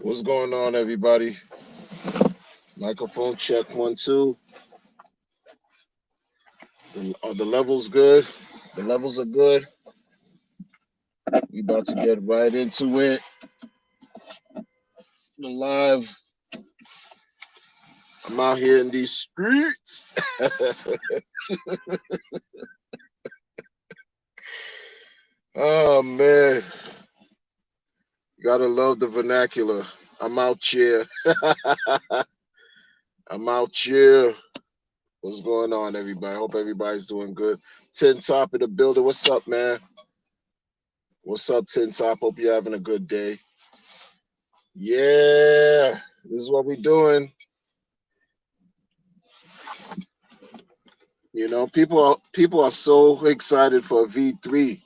What's going on, everybody? Microphone check 1 2. Are the levels good? The levels are good. We about to get right into it. The live. I'm out here in these streets. Oh man, you gotta love the vernacular. I'm out here. I'm out here. What's going on, everybody? Hope everybody's doing good. Tin Top in the building. What's up, man? What's up, Tin Top? Hope you're having a good day. Yeah, this is what we're doing. You know, people are so excited for V3,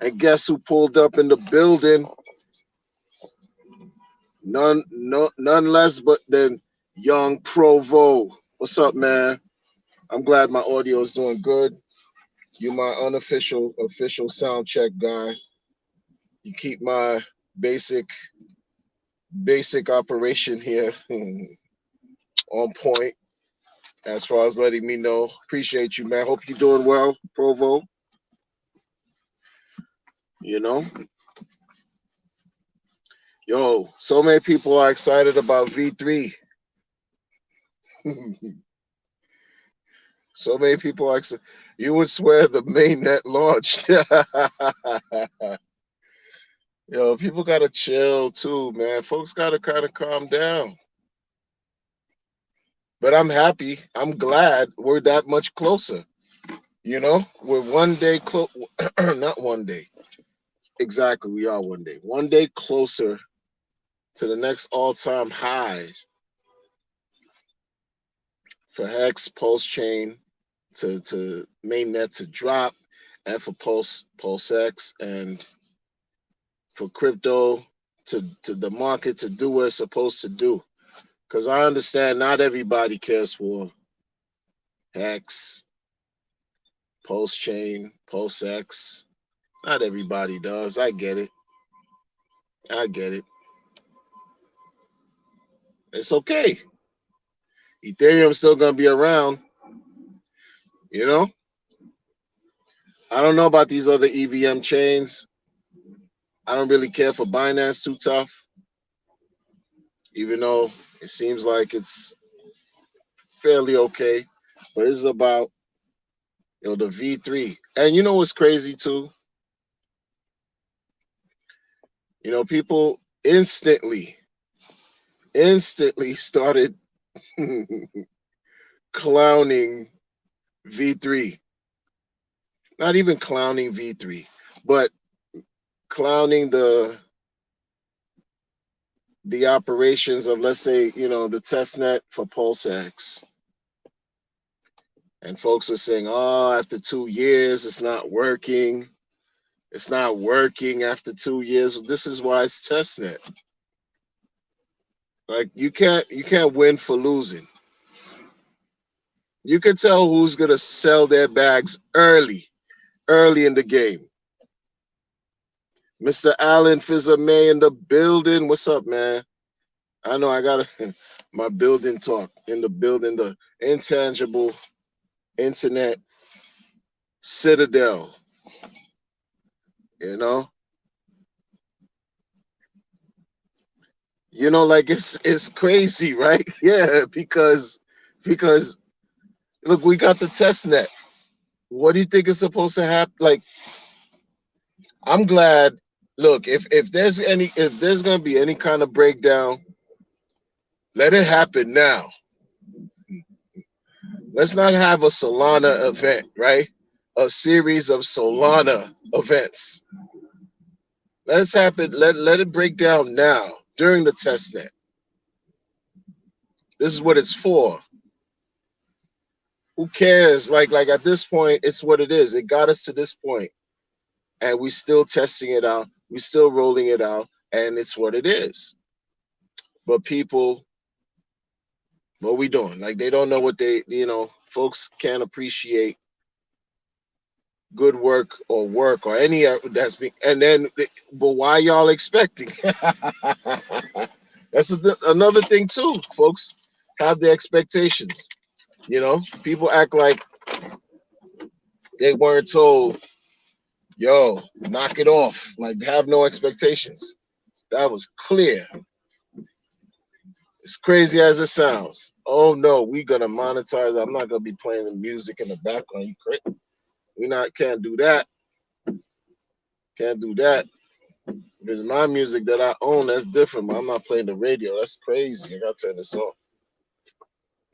and guess who pulled up in the building? None less but than Young Provo. What's up, man? I'm glad my audio is doing good. You my unofficial official sound check guy. You keep my basic operation here on point as far as letting me know. Appreciate you, man. Hope you're doing well, Provo. You know, yo, so many people are excited about V3. So many people are excited. You would swear the mainnet launched. Yo, people gotta chill too, man. Folks gotta kind of calm down. But I'm happy. I'm glad we're that much closer. You know, we're one day close. Not one day. Exactly, we are one day. One day closer to the next all-time highs for Hex Pulse Chain to mainnet to drop, and for Pulse X, and for crypto to the market to do what it's supposed to do. Because I understand not everybody cares for Hex, Pulse Chain, Pulse X. Not everybody does. I get it. I get it. It's okay. Ethereum's still gonna be around. You know. I don't know about these other EVM chains. I don't really care for Binance too tough, even though it seems like it's fairly okay. But it's about the V3. And you know what's crazy too? People instantly started clowning V3. Not even clowning V3, but clowning the operations of, let's say, the test net for PulseX. And folks are saying, oh, after 2 years, it's not working. It's not working after 2 years. This is why it's testnet. Like you can't win for losing. You can tell who's gonna sell their bags early in the game. Mr. Allen Fizame in the building. What's up, man? I know I got my building talk in the building, the intangible internet citadel. You know, like it's crazy, right? Yeah, because look, we got the test net. What do you think is supposed to happen? Like, I'm glad. Look, if there's gonna be any kind of breakdown, let it happen now. Let's not have a Solana event, right? A series of Solana events. Let's happen. Let it break down now during the test net. This is what it's for. Who cares? Like at this point, it's what it is. It got us to this point, and we still testing it out. We still rolling it out, and it's what it is. But people, what we doing? Like they don't know what folks can't appreciate good work or any that's being, and then, but why y'all expecting? That's another thing too, folks. Have the expectations. You know, people act like they weren't told, yo, knock it off. Like, have no expectations. That was clear. As crazy as it sounds. Oh no, we gonna monetize. I'm not gonna be playing the music in the background. You crazy? We not can't do that. Can't do that. If it's my music that I own, that's different. But I'm not playing the radio. That's crazy. I gotta turn this off.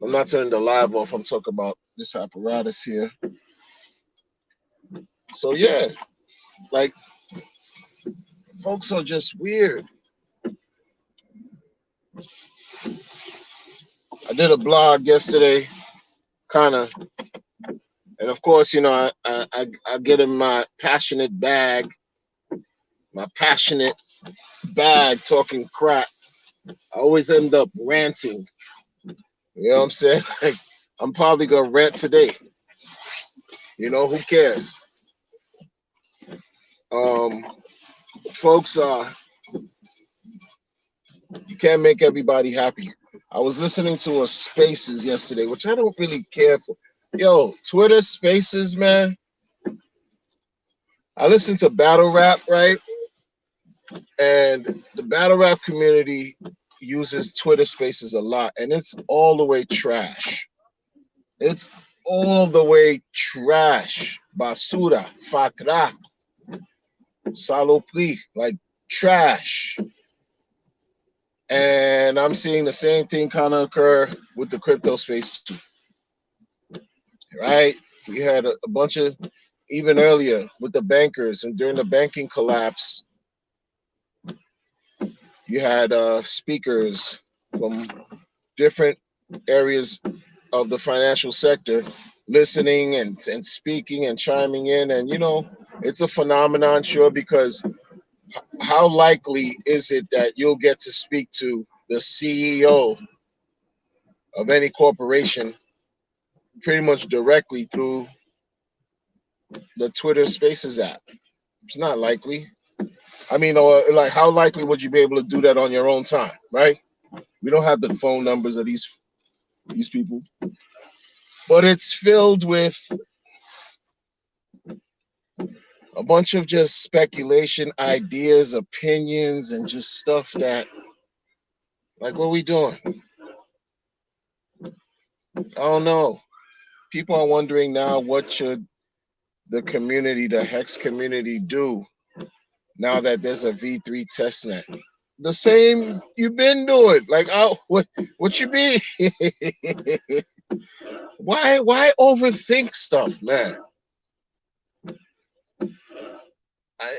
I'm not turning the live off. I'm talking about this apparatus here. So yeah, like folks are just weird. I did a blog yesterday, kind of, and of course, you know, I get in my passionate bag, talking crap. I always end up ranting. You know what I'm saying? Like, I'm probably gonna rant today. You know, who cares? Um, folks, you can't make everybody happy. I was listening to a Spaces yesterday, which I don't really care for. Yo, Twitter Spaces, man. I listen to battle rap, right? And the battle rap community uses Twitter Spaces a lot, and it's all the way trash. It's all the way trash. Basura, fatra, salopri, like trash. And I'm seeing the same thing kind of occur with the crypto space too, right? We had a bunch of, even earlier with the bankers and during the banking collapse, you had speakers from different areas of the financial sector listening and speaking and chiming in. And, you know, it's a phenomenon, sure, because how likely is it that you'll get to speak to the CEO of any corporation pretty much directly through the Twitter Spaces app? It's not likely. I mean, or like, how likely would you be able to do that on your own time, right? We don't have the phone numbers of these people, but it's filled with a bunch of just speculation, ideas, opinions, and just stuff that, like, what are we doing? I don't know. People are wondering now, what should the community, the Hex community, do now that there's a V3 testnet? The same you've been doing. Like, oh, what you mean? Why overthink stuff, man?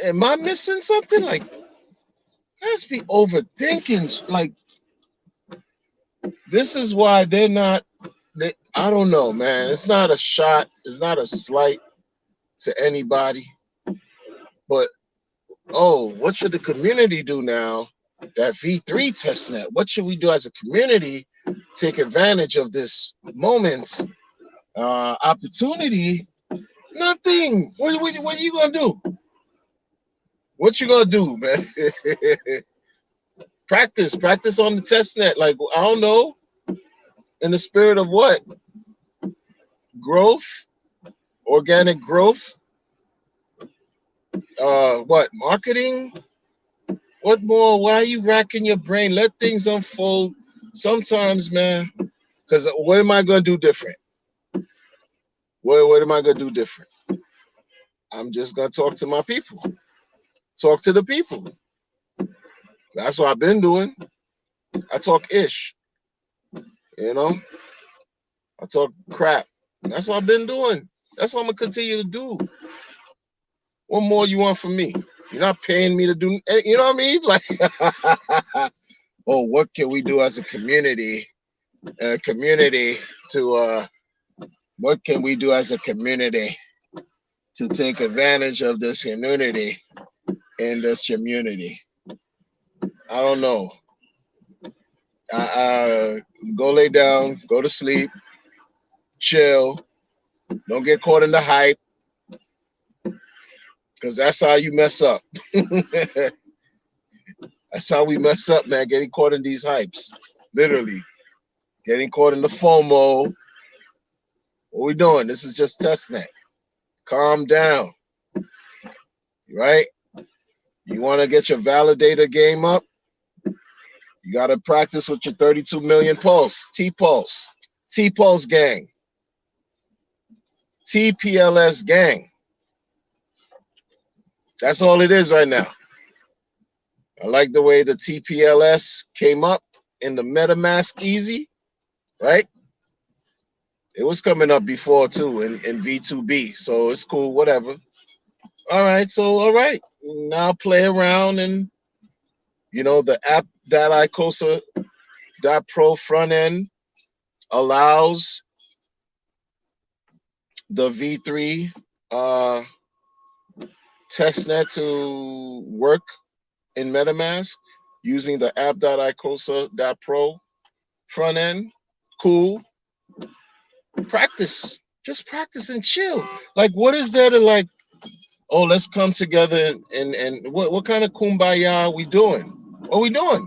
Am I missing something? Like, let's be overthinking. Like, this is why they're not. I don't know, man. It's not a shot. It's not a slight to anybody. But oh, what should the community do now? That V3 testnet. What should we do as a community? Take advantage of this moment, opportunity. Nothing. What are you gonna do? What you gonna do, man? Practice on the testnet. Like, I don't know. In the spirit of what? Growth, organic growth. What, marketing? What more? Why are you racking your brain? Let things unfold. Sometimes, man. Because what am I gonna do different? What am I gonna do different? I'm just gonna talk to my people. Talk to the people. That's what I've been doing. I talk ish. You know, I talk crap. That's what I've been doing. That's what I'm gonna continue to do. What more you want from me? You're not paying me to do. You know what I mean? Like, oh, what can we do as a community? Community to what can we do as a community to take advantage of this community in this community? I don't know. Go lay down, go to sleep, chill. Don't get caught in the hype, because that's how you mess up. That's how we mess up, man. Getting caught in these hypes, literally getting caught in the FOMO. What we doing? This is just testnet. Calm down, right? You want to get your validator game up? You got to practice with your 32 million pulse, T-Pulse, T-Pulse gang, TPLS gang. That's all it is right now. I like the way the TPLS came up in the MetaMask Easy, right? It was coming up before too in V2B, so it's cool, whatever. All right, so all right, now play around and the app.icosa.pro front end allows the V3 testnet to work in MetaMask using the app.icosa.pro front end. Cool. Practice. Just practice and chill. Like, what is there to like, oh, let's come together and what kind of kumbaya are we doing? What are we doing?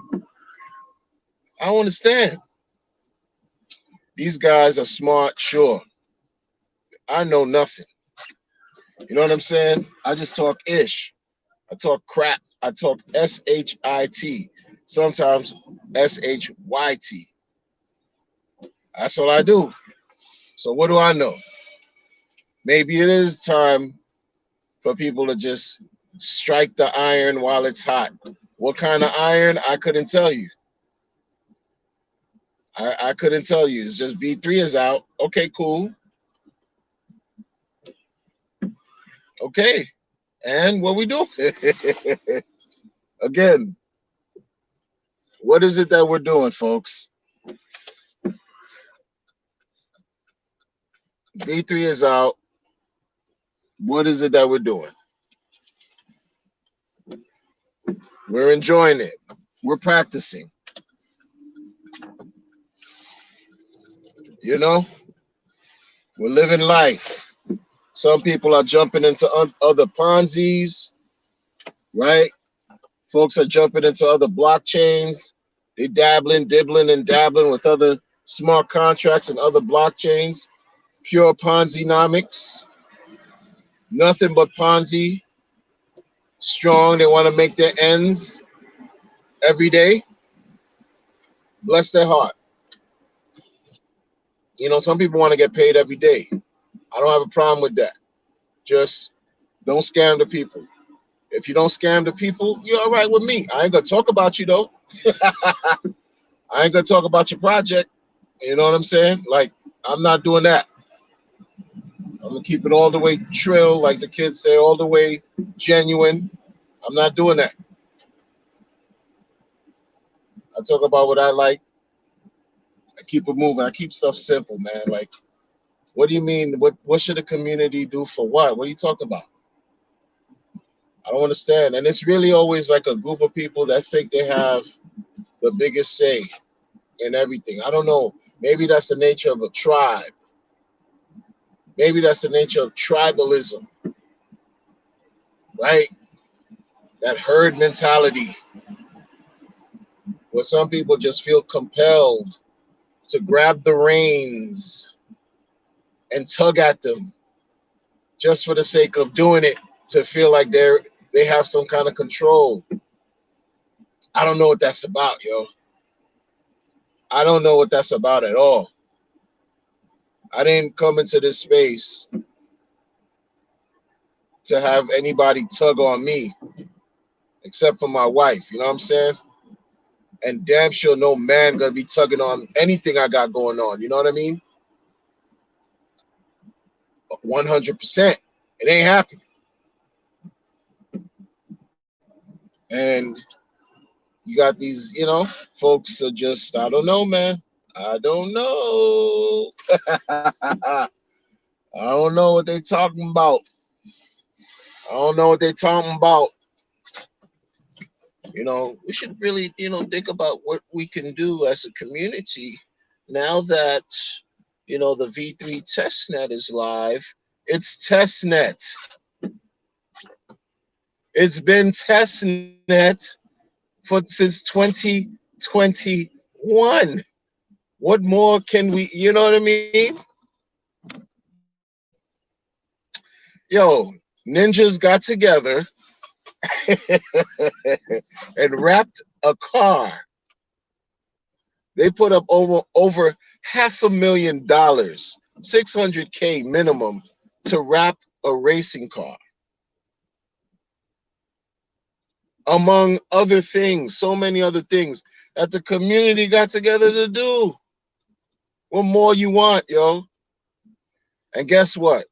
I don't understand. These guys are smart, sure. I know nothing. You know what I'm saying? I just talk ish. I talk crap. I talk SHIT. Sometimes SHYT. That's all I do. So what do I know? Maybe it is time for people to just strike the iron while it's hot. What kind of iron? I couldn't tell you. I couldn't tell you. It's just V3 is out. Okay, cool. Okay. And what we do? Again, what is it that we're doing, folks? V3 is out. What is it that we're doing? We're enjoying it. We're practicing. You know, we're living life. Some people are jumping into other Ponzi's, right? Folks are jumping into other blockchains. They dibbling and dabbling with other smart contracts and other blockchains. Pure Ponzi-nomics. Nothing but Ponzi. Strong. They want to make their ends every day. Bless their heart. You know, some people want to get paid every day. I don't have a problem with that. Just don't scam the people. If you don't scam the people, you're all right with me. I ain't gonna talk about you though. I ain't gonna talk about your project. You know what I'm saying? Like, I'm not doing that. I'm gonna keep it all the way trill, like the kids say, all the way genuine. I'm not doing that. I talk about what I like. I keep it moving. I keep stuff simple, man. Like, what do you mean? What should the community do for what? What are you talking about? I don't understand. And it's really always like a group of people that think they have the biggest say in everything. I don't know. Maybe that's the nature of a tribe. Maybe that's the nature of tribalism, right? That herd mentality where some people just feel compelled to grab the reins and tug at them just for the sake of doing it, to feel like they have some kind of control. I don't know what that's about, yo. I don't know what that's about at all. I didn't come into this space to have anybody tug on me except for my wife, you know what I'm saying? And damn sure no man gonna be tugging on anything I got going on, you know what I mean? 100%. It ain't happening. And you got these, folks are just, I don't know, man. I don't know. I don't know what they talking about. I don't know what they talking about. We should really, think about what we can do as a community now that, the V3 testnet is live. It's testnet. It's been testnet for since 2021. What more can we, you know what I mean? Yo, ninjas got together and wrapped a car. They put up over $500,000, 600K minimum to wrap a racing car. Among other things, so many other things that the community got together to do. What more you want, yo? And guess what?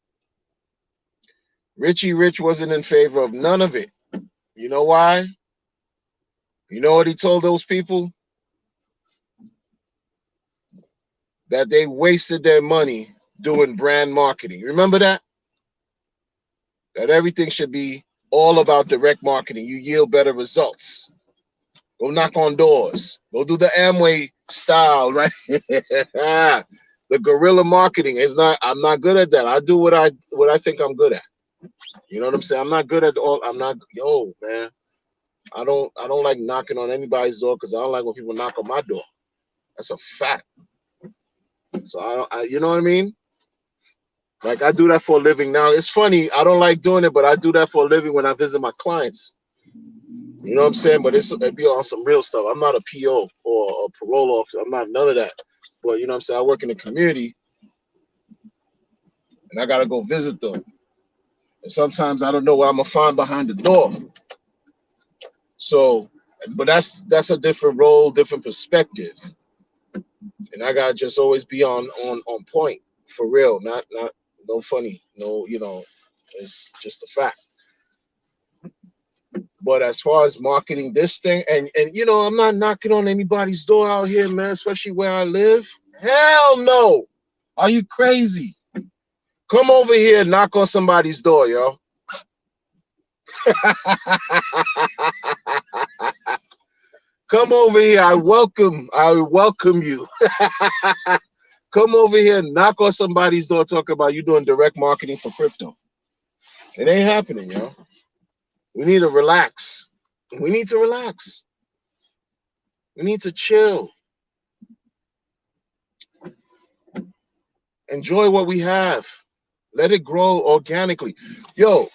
Richie Rich wasn't in favor of none of it. You know why? You know what he told those people? That they wasted their money doing brand marketing. Remember that? That everything should be all about direct marketing. You yield better results. Go knock on doors. Go do the Amway style, right? The guerrilla marketing is not. I'm not good at that. I do what I think I'm good at. You know what I'm saying? I'm not good at all. I'm not. Yo, man. I don't like knocking on anybody's door because I don't like when people knock on my door. That's a fact. So you know what I mean? Like I do that for a living now. It's funny. I don't like doing it, but I do that for a living when I visit my clients. You know what I'm saying? But it'd be on some real stuff. I'm not a PO or a parole officer. I'm not none of that. But you know what I'm saying? I work in the community and I gotta go visit them. And sometimes I don't know what I'm gonna find behind the door. So, but that's a different role, different perspective. And I gotta just always be on point for real, not no funny, no, you know, it's just a fact. But as far as marketing this thing, and you know, I'm not knocking on anybody's door out here, man, especially where I live. Hell no. Are you crazy? Come over here and knock on somebody's door, yo. Come over here. I welcome you. Come over here and knock on somebody's door talking about you doing direct marketing for crypto. It ain't happening, yo. We need to relax. We need to relax. We need to chill. Enjoy what we have. Let it grow organically. Yo,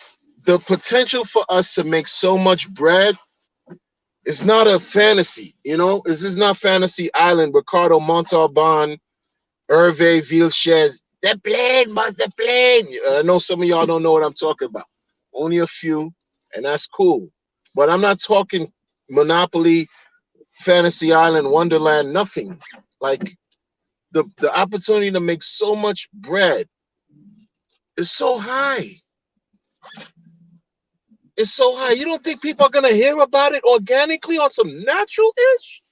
the potential for us to make so much bread is not a fantasy, you know? This is not Fantasy Island, Ricardo Montalban, Hervé Vilches. The plane, the plane. I know some of y'all don't know what I'm talking about. Only a few, and that's cool. But I'm not talking Monopoly, Fantasy Island, Wonderland, nothing. Like the opportunity to make so much bread is so high. It's so high. You don't think people are gonna hear about it organically on some natural-ish?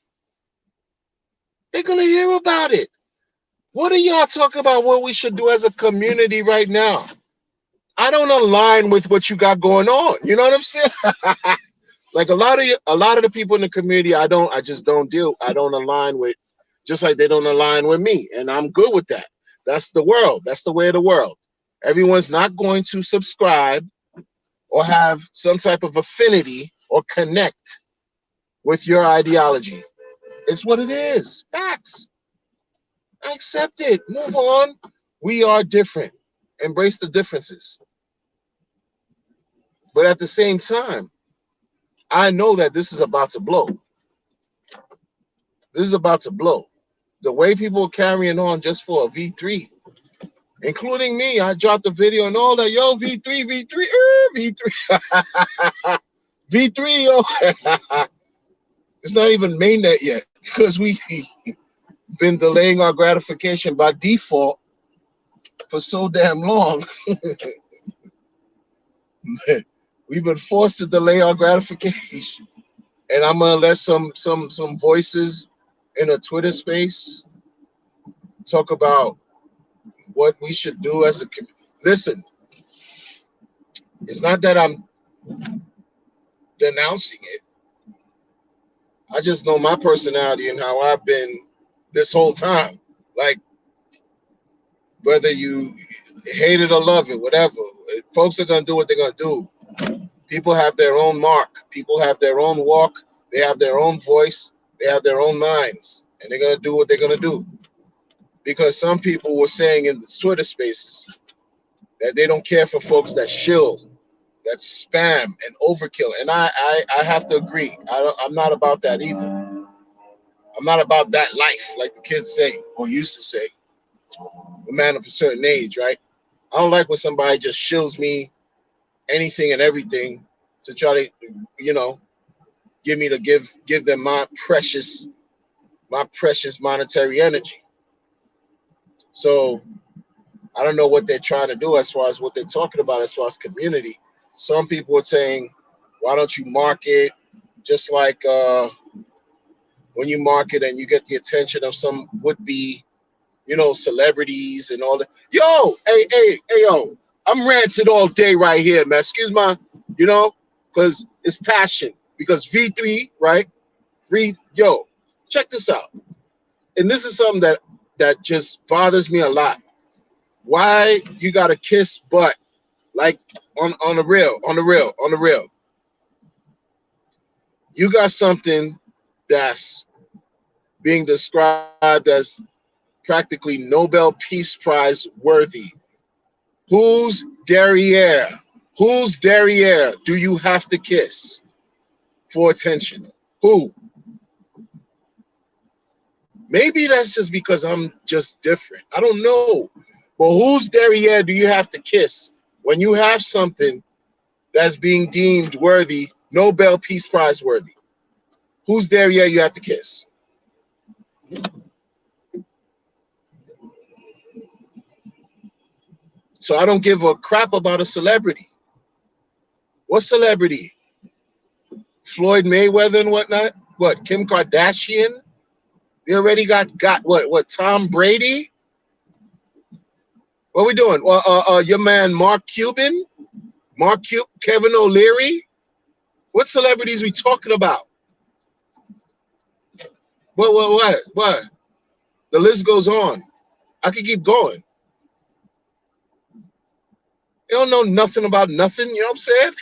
They're gonna hear about it. What are y'all talking about what we should do as a community right now? I don't align with what you got going on. You know what I'm saying? Like a lot of the people in the community, I don't align with, just like they don't align with me. And I'm good with that. That's the world. That's the way of the world. Everyone's not going to subscribe or have some type of affinity or connect with your ideology. It's what it is. Facts. I accept it. Move on. We are different. Embrace the differences. But at the same time, I know that this is about to blow. This is about to blow. The way people are carrying on just for a V3, including me. I dropped a video and all that. Yo, V3, V3. V3, yo. It's not even mainnet yet because we've been delaying our gratification by default for so damn long. We've been forced to delay our gratification. And I'm gonna let some voices in a Twitter space talk about what we should do as a community. Listen, it's not that I'm denouncing it. I just know my personality and how I've been this whole time. Like, whether you hate it or love it, whatever, folks are gonna do what they're gonna do. People have their own mark. People have their own walk They have their own voice. They have their own minds, and they're gonna do what they're gonna do. Because some people were saying in the Twitter spaces that they don't care for folks that shill, that spam and overkill, and I have to agree. I'm not about that either. I'm not about that life, like the kids say or used to say. A man of a certain age, right? I don't like when somebody just shills me anything and everything to try to, you know, give me to give them my precious monetary energy. So I don't know what they're trying to do as far as what they're talking about as far as community. Some people are saying, why don't you market just like when you market and you get the attention of some would-be, celebrities and all that. Yo, hey, yo, I'm ranting all day right here, man. Excuse my, because it's passion. Because V3, right? Yo, check this out. And this is something that just bothers me a lot. Why you gotta kiss butt? Like on the real, on the real, on the real. You got something that's being described as practically Nobel Peace Prize worthy. Whose derriere? Whose derriere do you have to kiss for attention? Who? Maybe that's just because I'm just different. I don't know. But whose derriere do you have to kiss when you have something that's being deemed worthy, Nobel Peace Prize worthy? Whose derriere you have to kiss? So I don't give a crap about a celebrity. What celebrity? Floyd Mayweather and whatnot? What, Kim Kardashian? They already got what Tom Brady? What we doing? Your man Mark Cuban? Kevin O'Leary? What celebrities we talking about? What? The list goes on. I could keep going. They don't know nothing about nothing, you know what I'm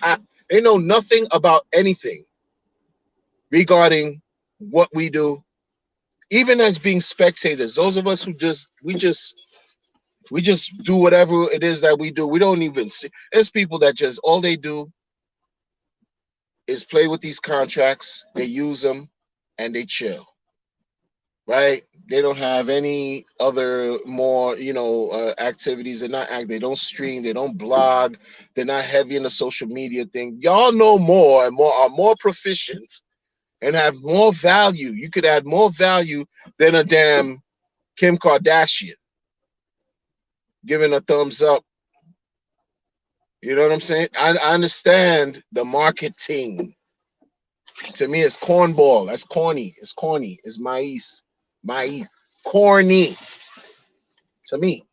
saying? They know nothing about anything regarding what we do, even as being spectators. Those of us who we just do whatever it is that we do. We don't even see. There's people that just all they do is play with these contracts. They use them and they chill, right? They don't have any other more, activities. They're not act. They don't stream. They don't blog. They're not heavy in the social media thing. Y'all know more and more are more proficient and have more value. You could add more value than a damn Kim Kardashian giving a thumbs up. You know what I'm saying? I understand the marketing. To me, it's cornball. That's corny. It's corny. It's maize. Maize. Corny. To me.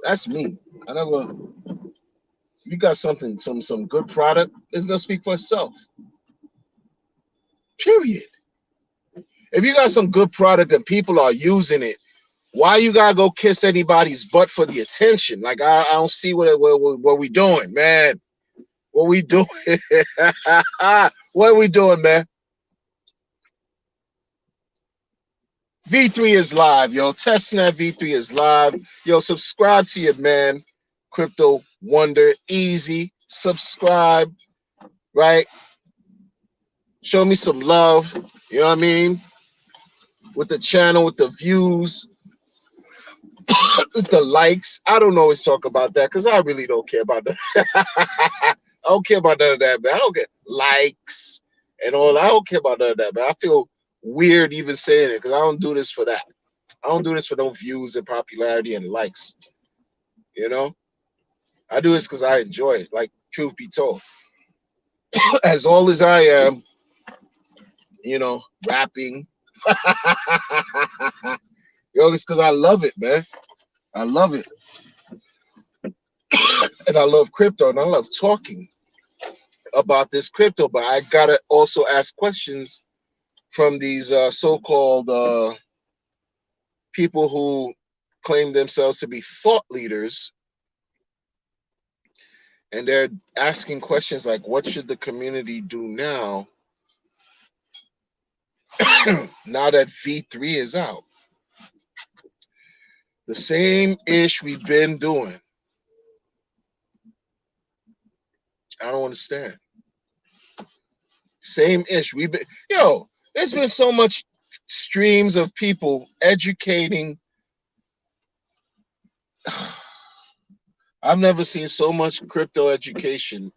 That's me. I never. You got something, some good product, it's gonna speak for itself. Period. If you got some good product and people are using it, why you gotta go kiss anybody's butt for the attention? Like I don't see what we doing, man. What we doing? What are we doing, man? V3 is live, yo. Testnet V3 is live. Yo, subscribe to your man, Crypto Wonder. Easy. Subscribe, right? Show me some love. You know what I mean? With the channel, with the views, with the likes. I don't always talk about that because I really don't care about that. I don't care about none of that, man. I don't get likes and all that. I don't care about none of that, man. I feel weird even saying it because I don't do this for that. I don't do this for no views and popularity and likes. You know, I do this because I enjoy it. Like truth be told, as old as I am, rapping. Yo, it's because I love it, man. I love it, and I love crypto, and I love talking about this crypto. But I gotta also ask questions from these so-called people who claim themselves to be thought leaders, and they're asking questions like, what should the community do now now that V3 is out. The same ish we've been doing. I don't understand. Same ish. We've been, there's been so much streams of people educating. I've never seen so much crypto education.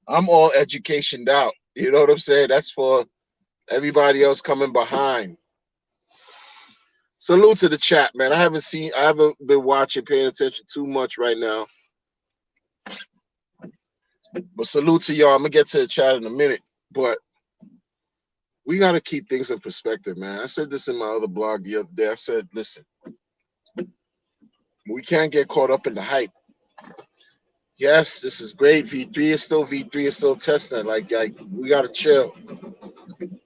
I'm all educationed out. You know what I'm saying? That's for everybody else coming behind. Salute to the chat, man. I haven't been watching, paying attention too much right now. But salute to y'all. I'm gonna get to the chat in a minute. But we gotta keep things in perspective, man. I said this in my other blog the other day. I said, listen, we can't get caught up in the hype. Yes, this is great. V3 is still V3, is still testing. Like we gotta chill.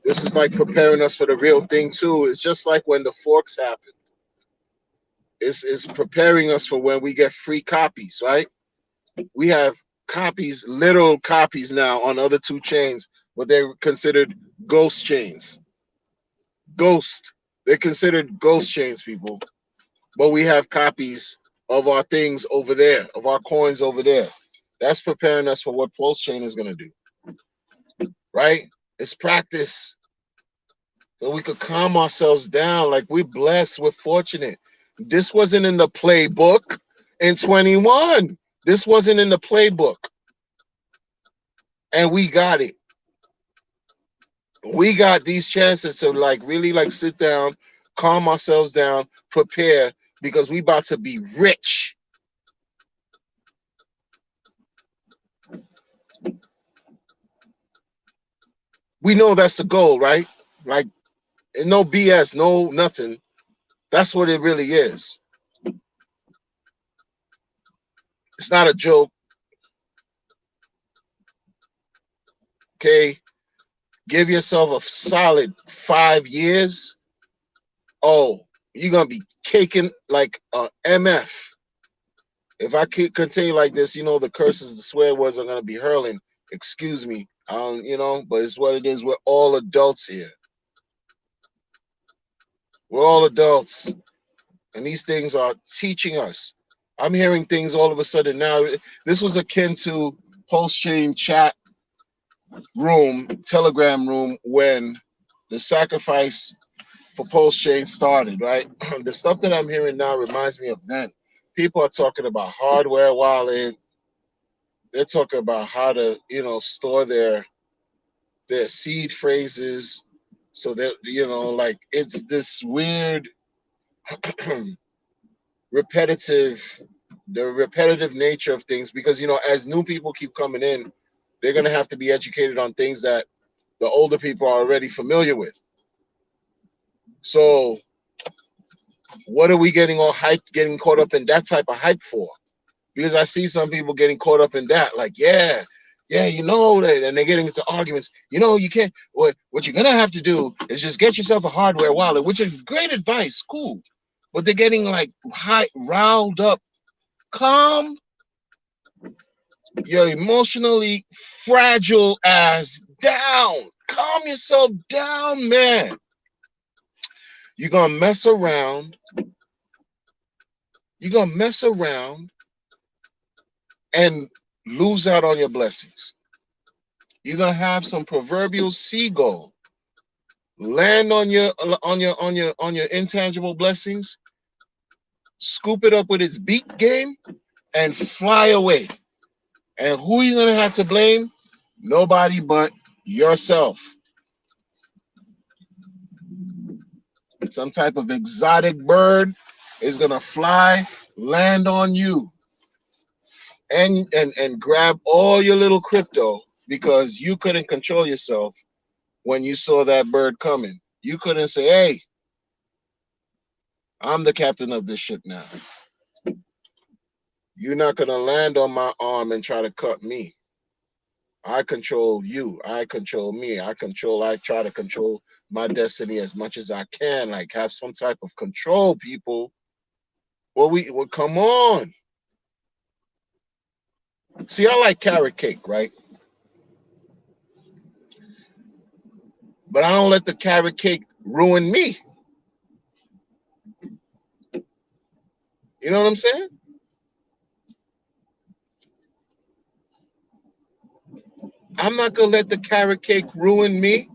This is like preparing us for the real thing too. It's just like when the forks happened. It's preparing us for when we get free copies, right? We have copies, literal copies now on other two chains, but they're considered ghost chains. Ghost. They're considered ghost chains, people. But we have copies of our things over there, of our coins over there. That's preparing us for what Pulse Chain is going to do, right? It's practice. So we could calm ourselves down. Like, we're blessed, we're fortunate. This wasn't in the playbook in 21. This wasn't in the playbook. And we got it. We got these chances to really sit down, calm ourselves down, prepare, because we about to be rich. We know that's the goal, right? Like, no BS, no nothing. That's what it really is. It's not a joke. Okay? Give yourself a solid 5 years. Oh, you're going to be caking like a MF. If I continue like this, the curses, the swear words are going to be hurling. Excuse me. But it's what it is. We're all adults here. We're all adults. And these things are teaching us. I'm hearing things all of a sudden now. This was akin to Pulse Chain chat room, Telegram room, when the sacrifice for Pulse Chain started, right? The stuff that I'm hearing now reminds me of then. People are talking about hardware wallet. They're talking about how to, store their seed phrases, so that it's this weird repetitive nature of things, because as new people keep coming in, they're going to have to be educated on things that the older people are already familiar with. So what are we getting all hyped, getting caught up in that type of hype for? Because I see some people getting caught up in that, like, and they're getting into arguments. You can't, what you're going to have to do is just get yourself a hardware wallet, which is great advice, cool. But they're getting riled up. Calm your emotionally fragile ass down. Calm yourself down, man. You're going to mess around. You're going to mess around and lose out on your blessings. You're going to have some proverbial seagull land on your intangible blessings, scoop it up with its beak game, and fly away. And who are you going to have to blame? Nobody but yourself. Some type of exotic bird is going to fly, land on you, and grab all your little crypto, because you couldn't control yourself when you saw that bird coming. You couldn't say, hey, I'm the captain of this ship now. You're not going to land on my arm and try to cut me. I control you. I control me. I try to control my destiny as much as I can. Like, have some type of control, people. Well, come on. See, I like carrot cake, right? but I don't let the carrot cake ruin me. You know what I'm saying? I'm not gonna let the carrot cake ruin me.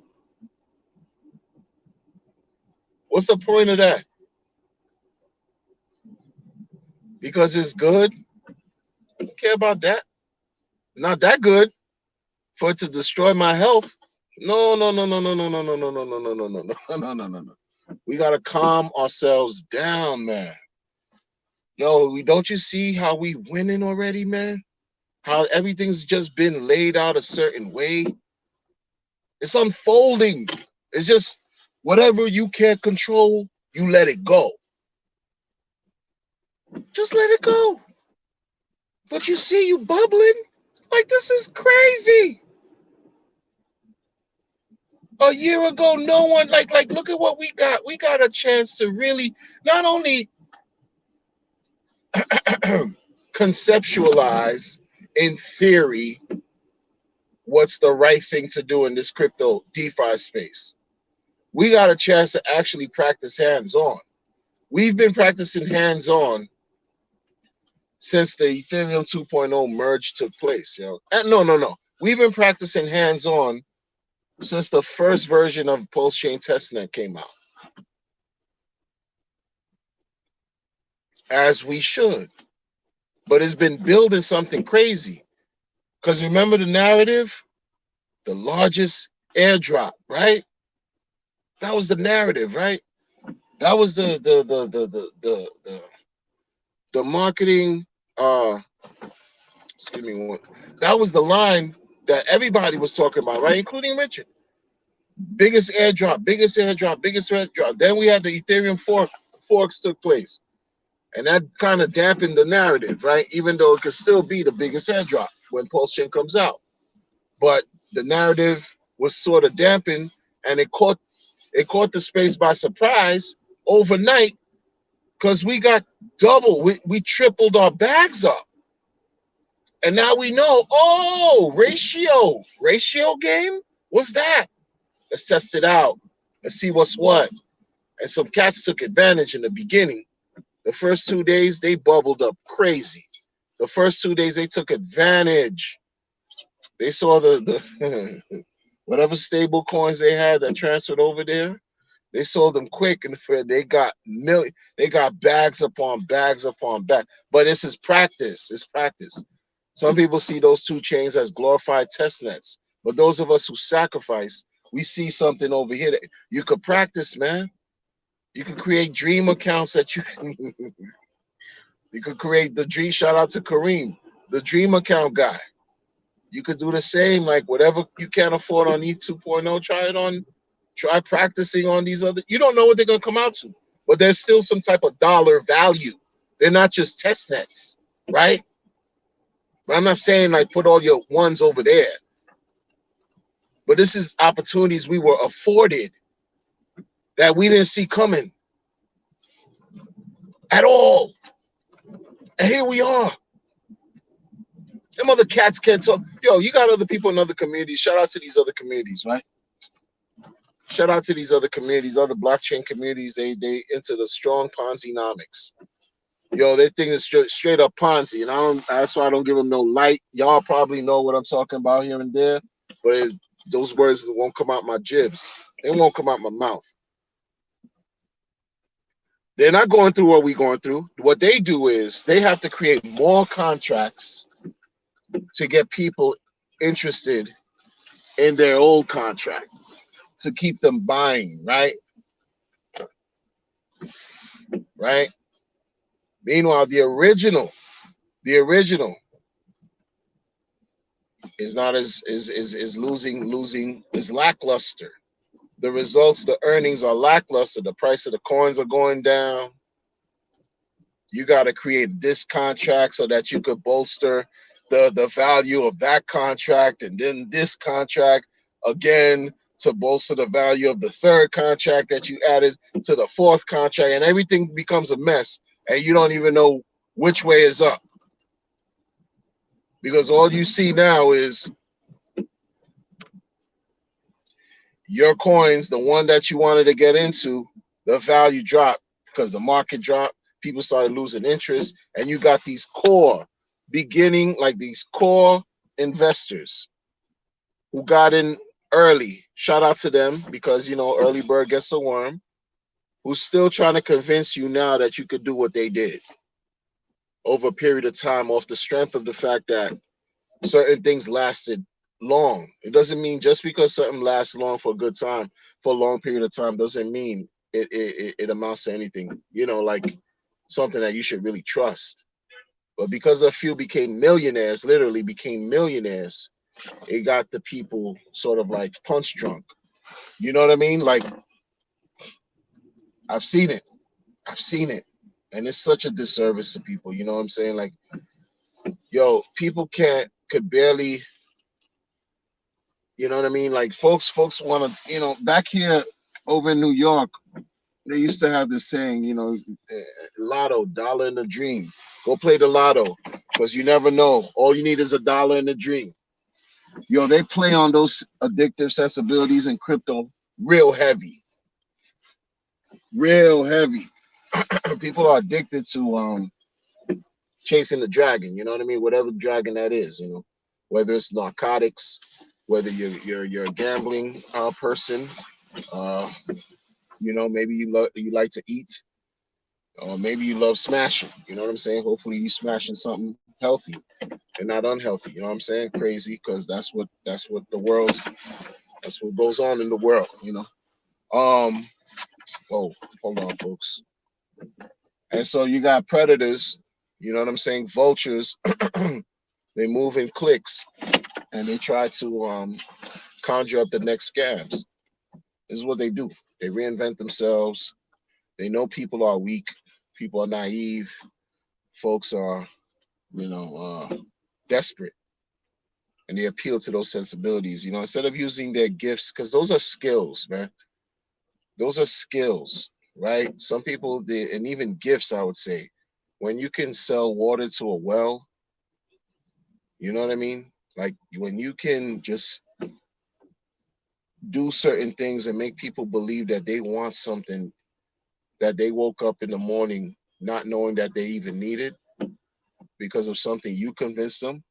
What's the point of that? Because it's good. I don't care about that. Not that good for it to destroy my health. No, no, no, no, no, no, no, no, no, no, no, no, no, no, no, no, no, no, no. We gotta calm ourselves down, man. Yo, don't you see how we winning already, man? How everything's just been laid out a certain way. It's unfolding. It's just whatever you can't control, you let it go. Just let it go. But you see, you bubbling like this is crazy. A year ago, no one like look at what we got. We got a chance to really not only conceptualize in theory what's the right thing to do in this crypto DeFi space. We got a chance to actually practice hands-on. We've been practicing hands-on since the Ethereum 2.0 merge took place. No. We've been practicing hands-on since the first version of Pulse Chain Testnet came out. As we should. But it's been building something crazy. Because remember the narrative? The largest airdrop, right? That was the narrative, right? That was the marketing excuse me, that was the line that everybody was talking about, right? Including Richard. Biggest airdrop, biggest airdrop, biggest airdrop. Then we had the Ethereum forks took place. And that kind of dampened the narrative, right? Even though it could still be the biggest airdrop when Pulse Chain comes out. But the narrative was sort of dampened, and it caught the space by surprise overnight because we got double. We tripled our bags up. And now we know, oh, ratio game? What's that? Let's test it out. Let's see what's what. And some cats took advantage in the beginning. The first 2 days, they bubbled up crazy. The first 2 days, they took advantage. They saw the whatever stable coins they had that transferred over there. They sold them quick, and they got bags upon bags upon bags. But this is practice. It's practice. Some people see those two chains as glorified test nets. But those of us who sacrifice, we see something over here that you could practice, man. You can create dream accounts that you could create the dream. Shout out to Kareem, the dream account guy. You could do the same, like whatever you can't afford on these 2.0, try practicing on these other. You don't know what they're gonna come out to, but there's still some type of dollar value. They're not just test nets, right? But I'm not saying like put all your ones over there. But this is opportunities we were afforded that we didn't see coming at all. And here we are. Them other cats can't talk. Yo, you got other people in other communities. Shout out to these other communities, right? Shout out to these other communities, other blockchain communities. They into the strong Ponzi-nomics. Yo, they think it's straight up Ponzi, and that's why I don't give them no light. Y'all probably know what I'm talking about here and there, but those words won't come out my jibs. They won't come out my mouth. They're not going through what we're going through. What they do is they have to create more contracts to get people interested in their old contract to keep them buying, right? Right? Meanwhile, the original is not is losing is lackluster. The results, the earnings are lackluster. The price of the coins are going down. You got to create this contract so that you could bolster the value of that contract, and then this contract again to bolster the value of the third contract that you added to the fourth contract, and everything becomes a mess, and you don't even know which way is up. Because all you see now is your coins, the one that you wanted to get into, the value dropped because the market dropped. People started losing interest, and you got these core beginning, like these core investors who got in early. Shout out to them because early bird gets a worm. Who's still trying to convince you now that you could do what they did over a period of time off the strength of the fact that certain things lasted long. It doesn't mean just because something lasts long for a good time, for a long period of time, doesn't mean it amounts to anything, like something that you should really trust. But because a few became millionaires, literally became millionaires, it got the people sort of like punch drunk. You know what I mean? Like, I've seen it. I've seen it. And it's such a disservice to people. You know what I'm saying? Like, yo, people could barely, you know what I mean? Like folks want to, back here over in New York, they used to have this saying, lotto, dollar in the dream. Go play the lotto because you never know. All you need is a dollar in the dream. Yo, they play on those addictive sensibilities in crypto real heavy. Real heavy. People are addicted to chasing the dragon, you know what I mean? Whatever dragon that is, whether it's narcotics, whether you're a gambling person, uh, maybe you like to eat, or maybe you love smashing. You know what I'm saying? Hopefully you smashing something healthy and not unhealthy. You know what I'm saying? Crazy, because that's what the world, that's what goes on in the world. Um. Whoa, hold on, folks. And so you got predators. You know what I'm saying? Vultures. They move in cliques and they try to conjure up the next scams. This is what they do. They reinvent themselves. They know people are weak. People are naive. Folks are, desperate. And they appeal to those sensibilities, instead of using their gifts, because those are skills, man. Those are skills, right? Some people, and even gifts, I would say, when you can sell water to a well, you know what I mean? Like when you can just do certain things and make people believe that they want something that they woke up in the morning not knowing that they even needed because of something you convinced them.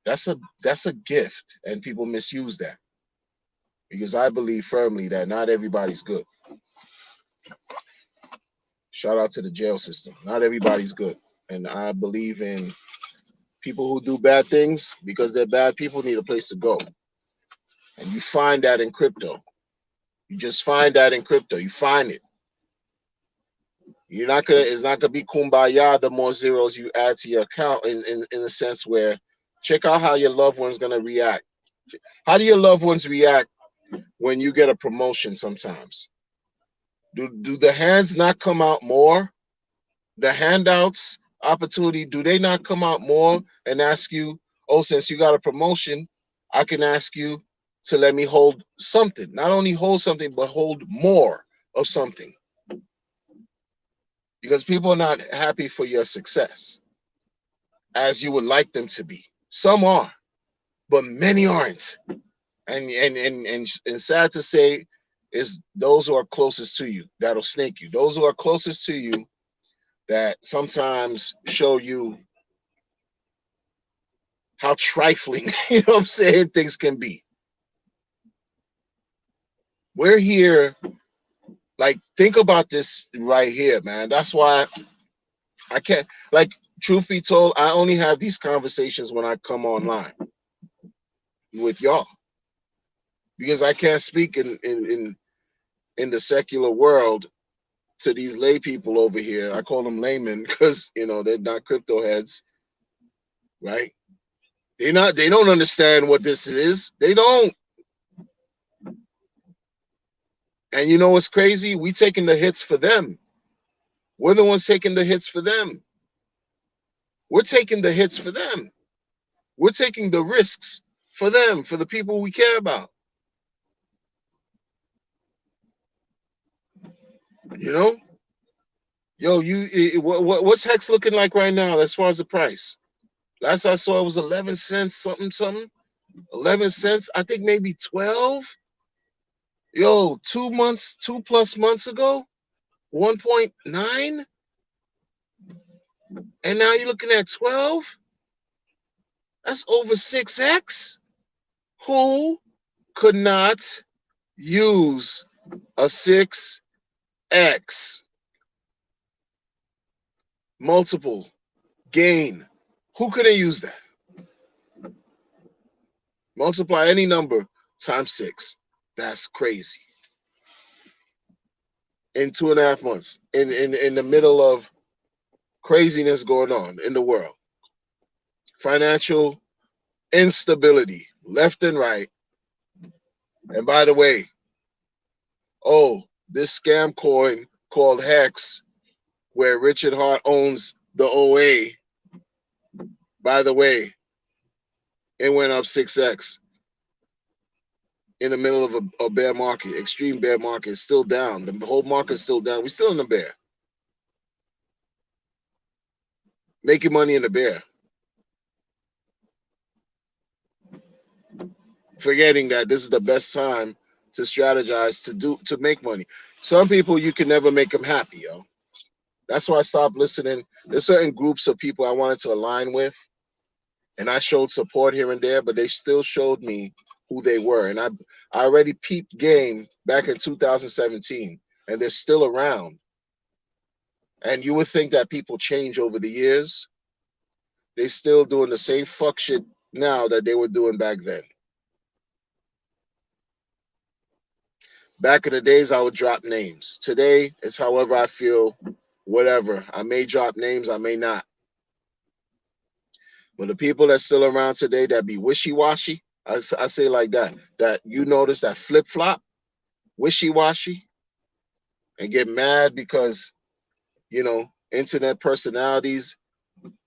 That's a gift, and people misuse that because I believe firmly that not everybody's good. Shout out to the jail system. Not everybody's good, and I believe in people who do bad things because they're bad people need a place to go, and you find that in crypto. You just find that in crypto. You find it. You're not gonna. It's not gonna be kumbaya. The more zeros you add to your account, in a sense where, check out how your loved one's gonna react. How do your loved ones react when you get a promotion? Sometimes, do the hands not come out more? The handouts, opportunity, do they not come out more and ask you, oh, since you got a promotion, I can ask you to let me hold something. Not only hold something, but hold more of something. Because people are not happy for your success as you would like them to be. Some are, but many aren't. And sad to say is those who are closest to you that'll snake you. Those who are closest to you that sometimes show you how trifling, you know what I'm saying, things can be. We're here, like, think about this right here, man. That's why I can't, like, truth be told, I only have these conversations when I come online with y'all because I can't speak in the secular world to these lay people over here. I call them laymen because they're not crypto heads, right? They don't understand what this is. They don't. And you know what's crazy? We taking the hits for them. We're the ones taking the hits for them. We're taking the hits for them. We're taking the risks for them, for the people we care about. You know? Yo, what's Hex looking like right now as far as the price? Last I saw it was 11 cents, something, something. 11 cents, I think maybe 12. Yo, 2 months, 2+ months ago, 1.9, and now you're looking at 12. That's over 6x. Who could not use a 6x multiple gain? Who couldn't use that? Multiply any number times 6. That's crazy. In 2.5 months, in the middle of craziness going on in the world, financial instability left and right. And by the way, oh, this scam coin called Hex, where Richard Hart owns the OA, by the way, it went up 6x in the middle of a bear market, extreme bear market. It's still down. The whole market's still down. We're still in the bear. Making money in the bear. Forgetting that this is the best time to strategize to make money. Some people, you can never make them happy, yo. That's why I stopped listening. There's certain groups of people I wanted to align with, and I showed support here and there, but they still showed me who they were. And I already peeped game back in 2017, and they're still around. And you would think that people change over the years. They still doing the same fuck shit now that they were doing back then. Back in the days, I would drop names. Today, it's however I feel, whatever. I may drop names, I may not. But the people that's still around today that be wishy-washy, I say like that you notice that flip-flop, wishy-washy, and get mad because, internet personalities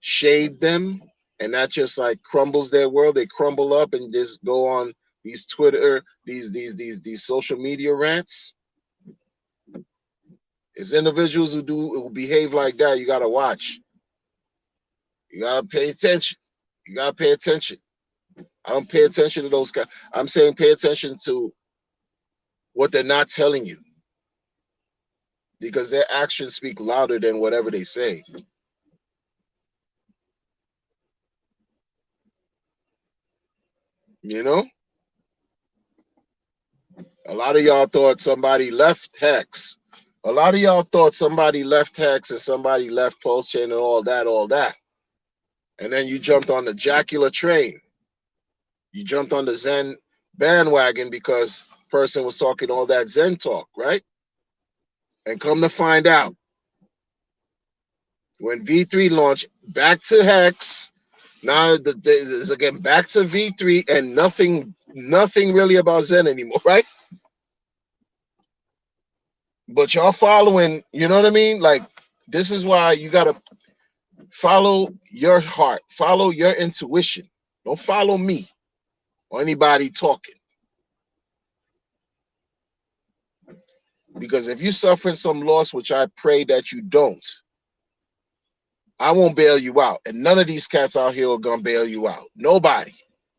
shade them, and that just like crumbles their world. They crumble up and just go on these Twitter, these social media rants. It's individuals who behave like that. You gotta watch. You gotta pay attention. You gotta pay attention. I don't pay attention to those guys. I'm saying pay attention to what they're not telling you, because their actions speak louder than whatever they say. You know, a lot of y'all thought somebody left Hex. A lot of y'all thought somebody left Hex and somebody left Pulse Chain and all that. And then you jumped on the Jackula train. You jumped on the Zen bandwagon because person was talking all that Zen talk, right? And come to find out, when V3 launched, back to Hex, now is again back to V3, and nothing really about Zen anymore, right? But y'all following, you know what I mean? Like, this is why you gotta follow your heart, follow your intuition. Don't follow me or anybody talking. Because if you're suffering some loss, which I pray that you don't, I won't bail you out. And none of these cats out here are gonna bail you out. Nobody.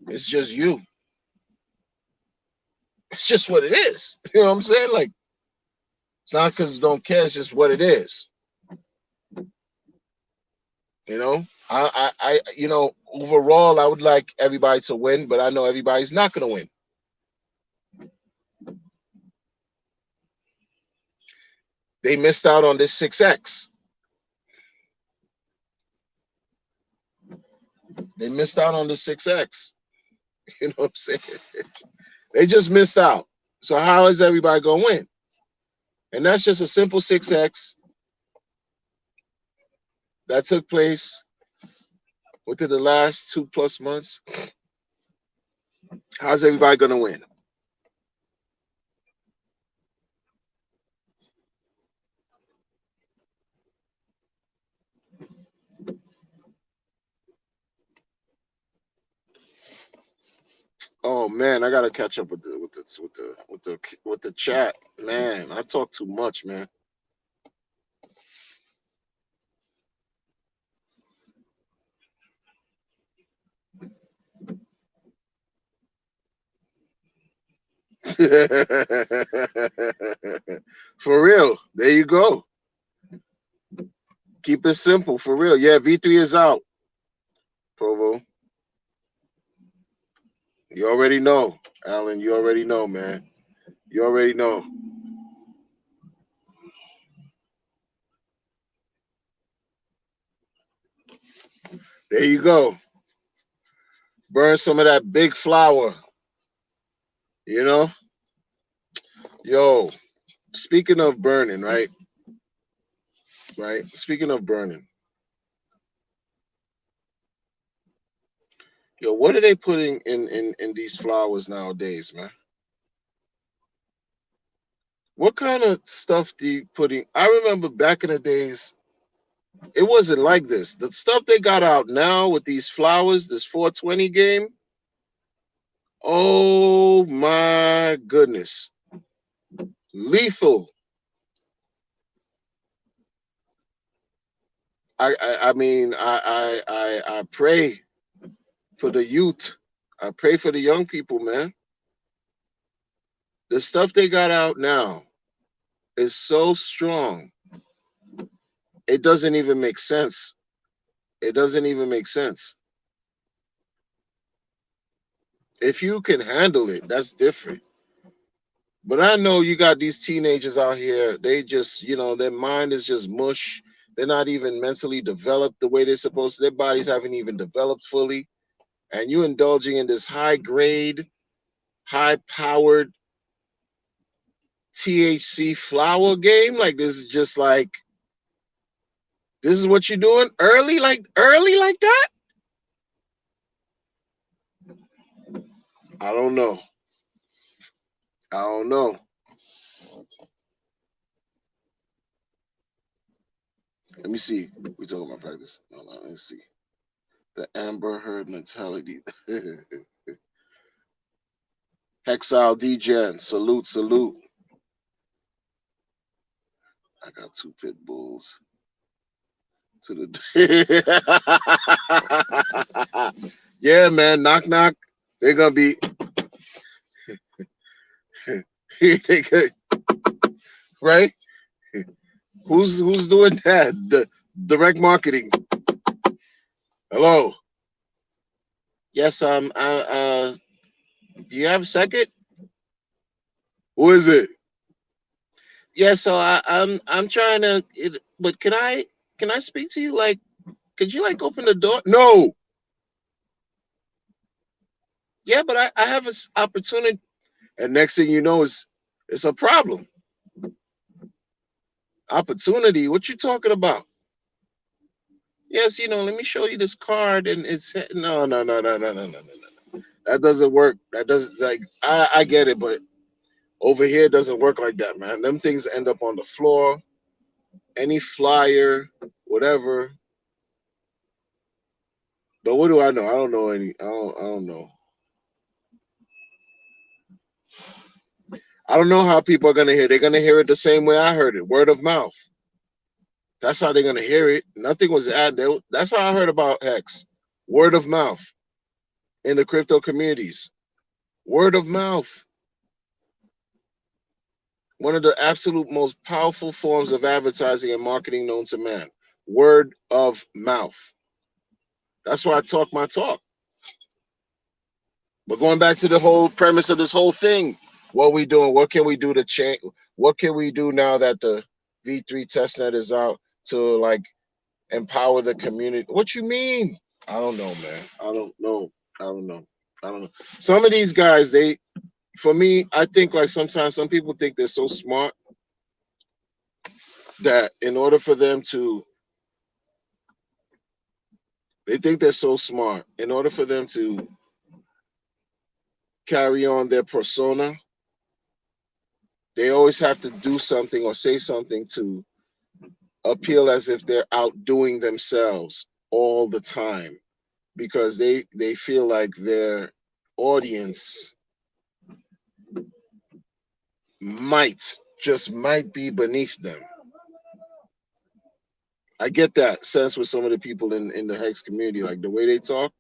It's just you. It's just what it is. You know what I'm saying? Like, it's not because you don't care, it's just what it is. You know, overall, I would like everybody to win, but I know everybody's not gonna win. They missed out on this 6x. They missed out on the 6x. You know what I'm saying? They just missed out. So how is everybody gonna win? And that's just a simple 6x that took place within the last 2+ months. How's everybody gonna win? Oh man, I gotta catch up with the chat. Man, I talk too much, man. For real. There you go. Keep it simple. For real. Yeah, V3 is out, Provo. You already know, Alan. You already know, man. You already know. There you go. Burn some of that big flour. You know? Yo, speaking of burning, right? Right? Speaking of burning. Yo, what are they putting in these flowers nowadays, man? What kind of stuff do you putting? I remember back in the days, it wasn't like this. The stuff they got out now with these flowers, this 420 game, oh my goodness. Lethal. I mean, I pray for the youth. I pray for the young people, man. The stuff they got out now is so strong. It doesn't even make sense. It doesn't even make sense. If you can handle it, that's different. But I know you got these teenagers out here, they just, their mind is just mush. They're not even mentally developed the way they're supposed to. Their bodies haven't even developed fully. And you indulging in this high grade, high powered THC flower game. Like this is just like this is what you're doing early like that? I don't know. I don't know. Let me see. We talking about practice. Hold on, let's see. The Amber Heard mentality. Hexile Degen. Salute, salute. I got two pit bulls. To the yeah, man. Knock knock. They're gonna be they could, right? Who's doing that? The direct marketing. Hello. Yes, do you have a second? Who is it? Yeah, so I'm trying to but can I speak to you like could you like open the door? No. Yeah, but I have an opportunity and next thing you know is it's a problem. Opportunity. What you talking about? Yes, let me show you this card and it's no. That doesn't work. That doesn't like I get it, but over here it doesn't work like that, man. Them things end up on the floor. Any flyer, whatever. But what do I know? I don't know any. I don't know. I don't know how people are gonna hear. They're gonna hear it the same way I heard it, word of mouth. That's how they're gonna hear it. Nothing was added. That's how I heard about Hex. Word of mouth in the crypto communities. Word of mouth. One of the absolute most powerful forms of advertising and marketing known to man. Word of mouth. That's why I talk my talk. But going back to the whole premise of this whole thing, what we doing? What can we do to change? What can we do now that the V3 testnet is out to like empower the community? What you mean? I don't know, man. I don't know. I don't know. I don't know. Some of these guys, for me, I think like sometimes some people think they're so smart that in order for them to, they think they're so smart. In order for them to carry on their persona, they always have to do something or say something to appeal as if they're outdoing themselves all the time because they feel like their audience might be beneath them. I get that sense with some of the people in the Hex community, like the way they talk.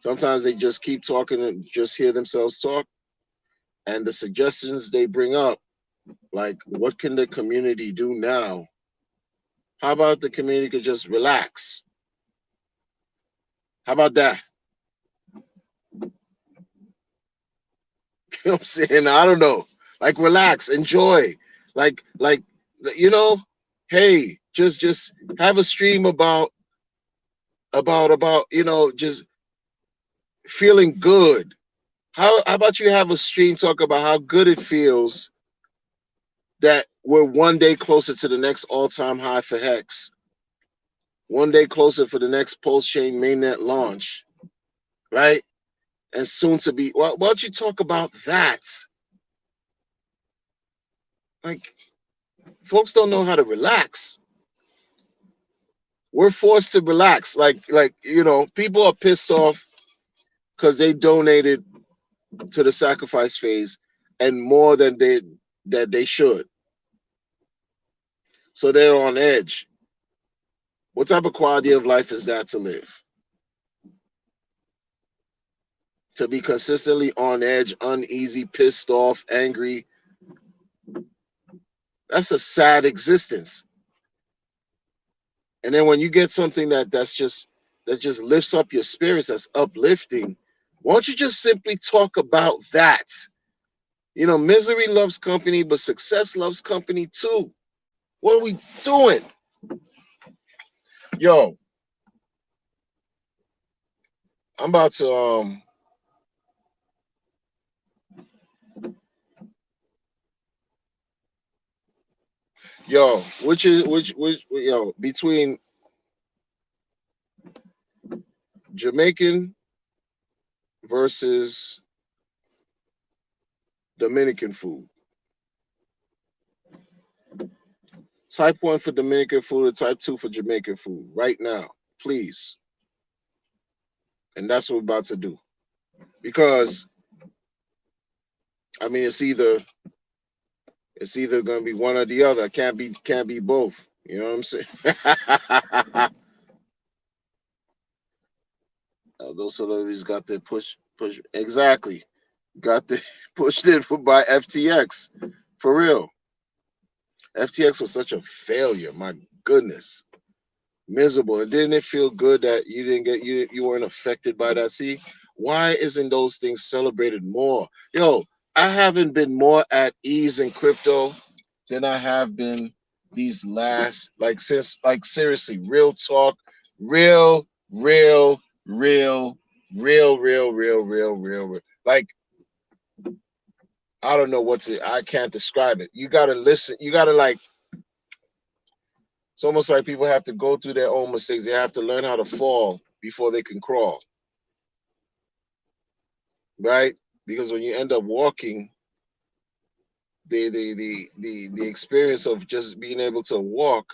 Sometimes they just keep talking and just hear themselves talk, and the suggestions they bring up Like, what can the community do now? How about the community could just relax? How about that? You know what I'm saying? I don't know. Like, relax, enjoy. Like, you know, hey, just have a stream about just feeling good. How about you have a stream talk about how good it feels that we're one day closer to the next all-time high for Hex, one day closer for the next Pulse Chain mainnet launch, right? And soon to be. Why don't you talk about that? Like, folks don't know how to relax. We're forced to relax. People are pissed off because they donated to the sacrifice phase and more than they should. So they're on edge. What type of quality of life is that to live? To be consistently on edge, uneasy, pissed off, angry. That's a sad existence. And then when you get something that just lifts up your spirits, that's uplifting, why don't you just simply talk about that? Misery loves company, but success loves company too. What are we doing? Yo, I'm about to between Jamaican versus Dominican food. Type 1 for Dominican food and type 2 for Jamaican food right now, please. And that's what we're about to do. Because I mean it's either gonna be one or the other. Can't be both. You know what I'm saying? Those celebrities got their push exactly. Got the pushed in by FTX. For real. FTX was such a failure. My goodness. Miserable. And didn't it feel good that you weren't affected by that? See, why isn't those things celebrated more? Yo, I haven't been more at ease in crypto than I have been these last, since, seriously, real talk, real, real, real, real, real, real, real, real, real. I don't know I can't describe it. You gotta listen. You gotta it's almost like people have to go through their own mistakes. They have to learn how to fall before they can crawl, right? Because when you end up walking, the experience of just being able to walk,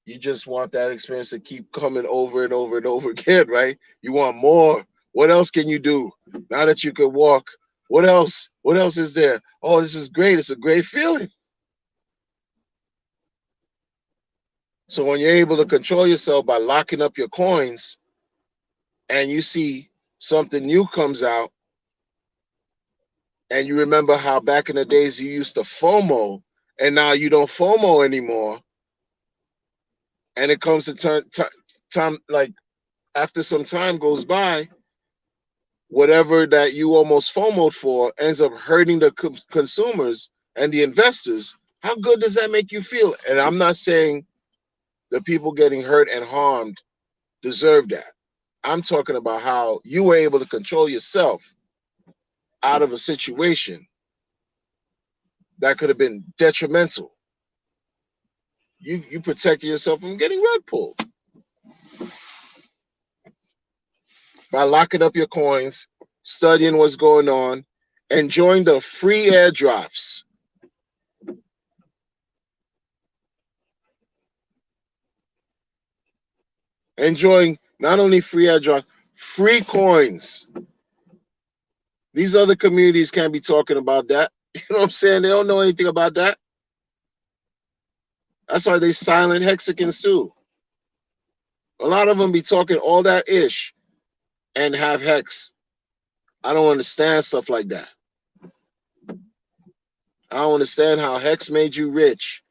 you just want that experience to keep coming over and over and over again, right? You want more. What else can you do now that you can walk? What else? What else is there? Oh, this is great. It's a great feeling. So when you're able to control yourself by locking up your coins and you see something new comes out and you remember how back in the days you used to FOMO and now you don't FOMO anymore, and it comes to time, like after some time goes by, whatever that you almost FOMOed for ends up hurting the consumers and the investors. How good does that make you feel? And I'm not saying the people getting hurt and harmed deserve that. I'm talking about how you were able to control yourself out of a situation that could have been detrimental. You protected yourself from getting rug pulled by locking up your coins, studying what's going on, enjoying the free airdrops. Enjoying not only free airdrops, free coins. These other communities can't be talking about that. You know what I'm saying? They don't know anything about that. That's why they silent hexagons too. A lot of them be talking all that ish and have hex. I don't understand stuff like that. I don't understand how Hex made you rich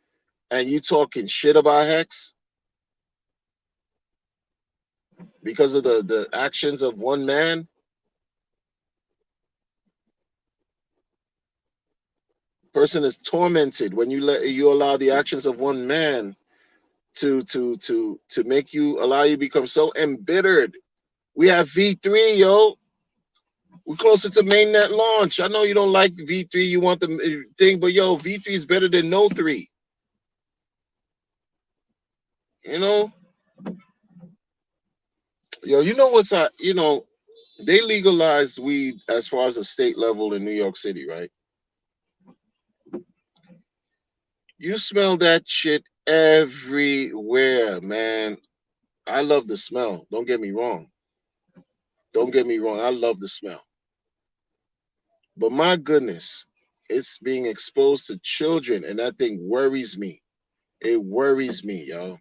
and you talking shit about Hex because of the actions of one man. Person is tormented when you allow the actions of one man to make you allow you become so embittered. We have V3, yo. We're closer to mainnet launch. I know you don't like V3, you want the thing, but yo, V3 is better than no 3. You know, yo, you know what's you know, they legalized weed as far as the state level in New York City, right? You smell that shit everywhere, man. I love the smell. Don't get me wrong. Don't get me wrong. I love the smell. But my goodness, it's being exposed to children, and that thing worries me. It worries me, yo.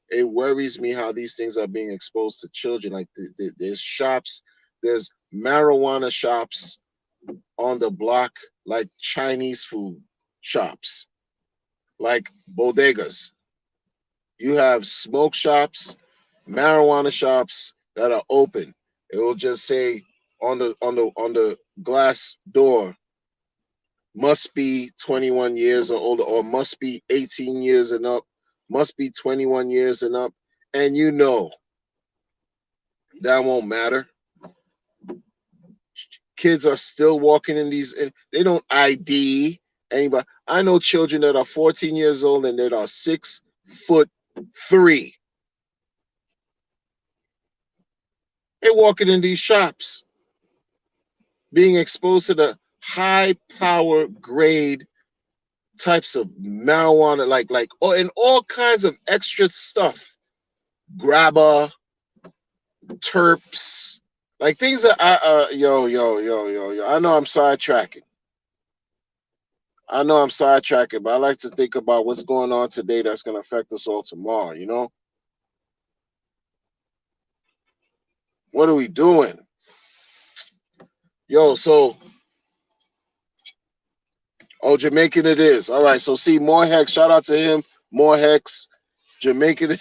It worries me how these things are being exposed to children. Like there's shops, there's marijuana shops on the block, like Chinese food shops, like bodegas. You have smoke shops, marijuana shops that are open. It will just say on the glass door, must be 21 years or older, or must be 18 years and up, must be 21 years and up. And you know that won't matter. Kids are still walking in these, and they don't ID anybody. I know children that are 14 years old and that are 6'3". They're walking in these shops, being exposed to the high power grade types of marijuana, and all kinds of extra stuff, grabber, terps, like things that yo. I know I'm sidetracking. I know I'm sidetracking, but I like to think about what's going on today that's going to affect us all tomorrow. You know, what are we doing, yo? So, oh, Jamaican it is. All right. So, see, more Hex. Shout out to him. More Hex. Jamaican.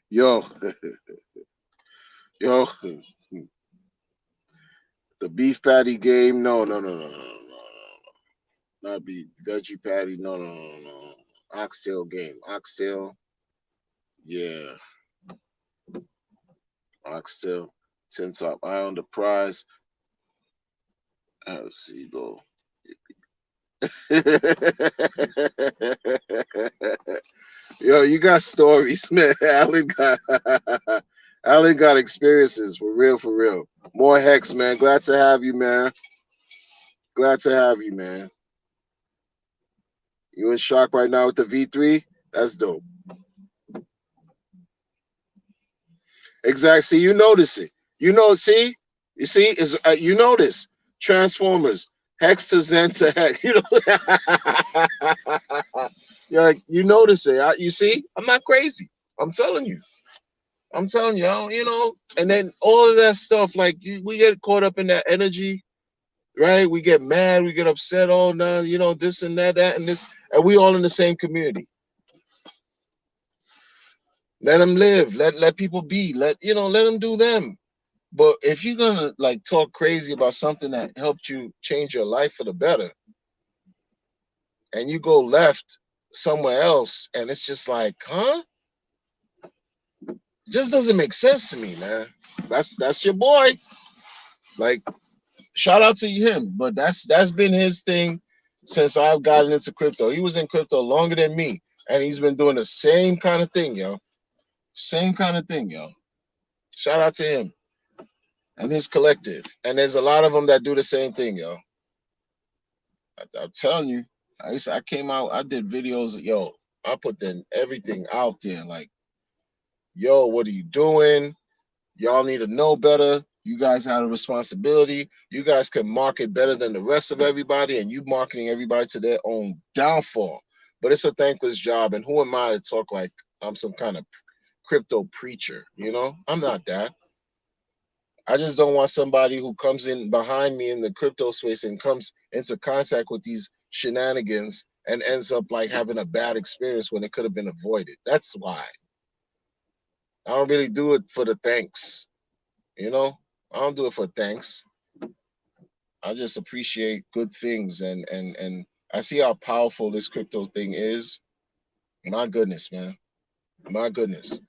Yo, yo, the beef patty game. No. Not beef. Veggie patty. No. Oxtail game. Oxtail. Yeah. Oxtail. Tin top eye on the prize. Let's see, go. Yo, you got stories, man. Alan got experiences for real, for real. More Hex, man. Glad to have you, man. Glad to have you, man. You in shock right now with the V3? That's dope. Exactly. See, you notice it. You know, see, you see, is you notice Transformers, Hex to Zen to Hex. You know, yeah, you notice it. You see, I'm not crazy. I'm telling you. I'm telling you. I don't, you know, and then all of that stuff, like we get caught up in that energy, right? We get mad, we get upset. Oh no, you know, this and that and this, and we all in the same community. Let them live. Let people be. Let them do them. But if you're gonna like talk crazy about something that helped you change your life for the better, and you go left somewhere else, and it's just like, huh? It just doesn't make sense to me, man. That's your boy. Like, shout out to him. But that's been his thing since I've gotten into crypto. He was in crypto longer than me, and he's been doing the same kind of thing, yo. Same kind of thing, yo. Shout out to him and his collective. And there's a lot of them that do the same thing, yo. I'm telling you, I came out, I did videos, yo. I put everything out there, like, yo, what are you doing? Y'all need to know better. You guys have a responsibility. You guys can market better than the rest of everybody, and you marketing everybody to their own downfall. But it's a thankless job, and who am I to talk like I'm some kind of crypto preacher? You know, I'm not that. I just don't want somebody who comes in behind me in the crypto space and comes into contact with these shenanigans and ends up like having a bad experience when it could have been avoided. That's why I don't really do it for the thanks. You know, I don't do it for thanks. I just appreciate good things, and I see how powerful this crypto thing is. My goodness, man. My goodness.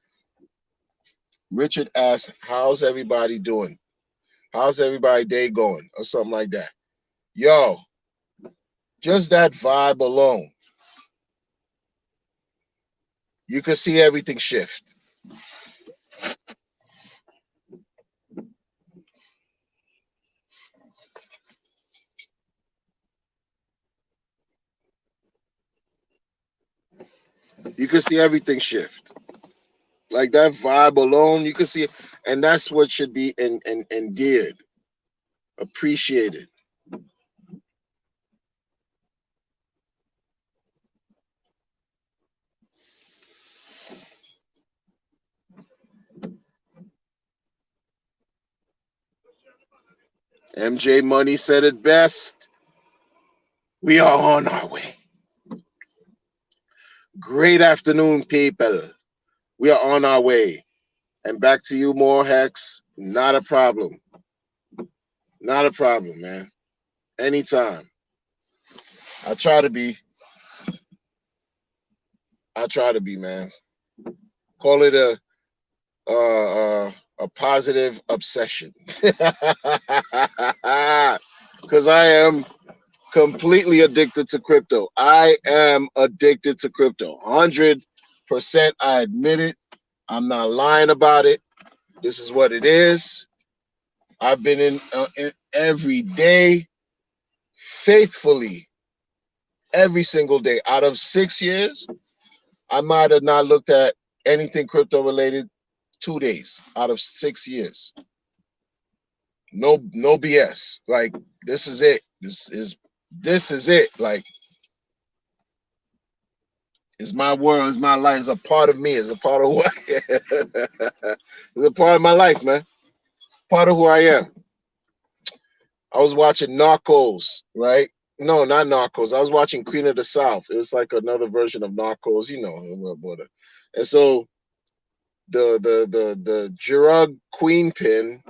Richard asks, "How's everybody doing? How's everybody day going?" Or something like that. Yo, just that vibe alone, you can see everything shift. You can see everything shift. Like that vibe alone, you can see it. And that's what should be endeared, appreciated. MJ Money said it best. We are on our way. Great afternoon, people. We are on our way. And back to you, more Hex. Not a problem. Not a problem, man. Anytime. I try to be. I try to be, man. Call it a positive obsession. Because I am completely addicted to crypto. I am addicted to crypto. 100%. I admit it. I'm not lying about it. This is what it is. I've been in every day, faithfully, every single day. Out of 6 years, I might have not looked at anything crypto related 2 days out of 6 years. No BS. Like this is it. This is it. Like it's my world, it's my life, it's a part of me, it's a part of who I am. It's a part of my life, man. Part of who I am. I was watching Narcos, right? No, not Narcos. I was watching Queen of the South. It was like another version of Narcos, you know. And so the drug queen pin,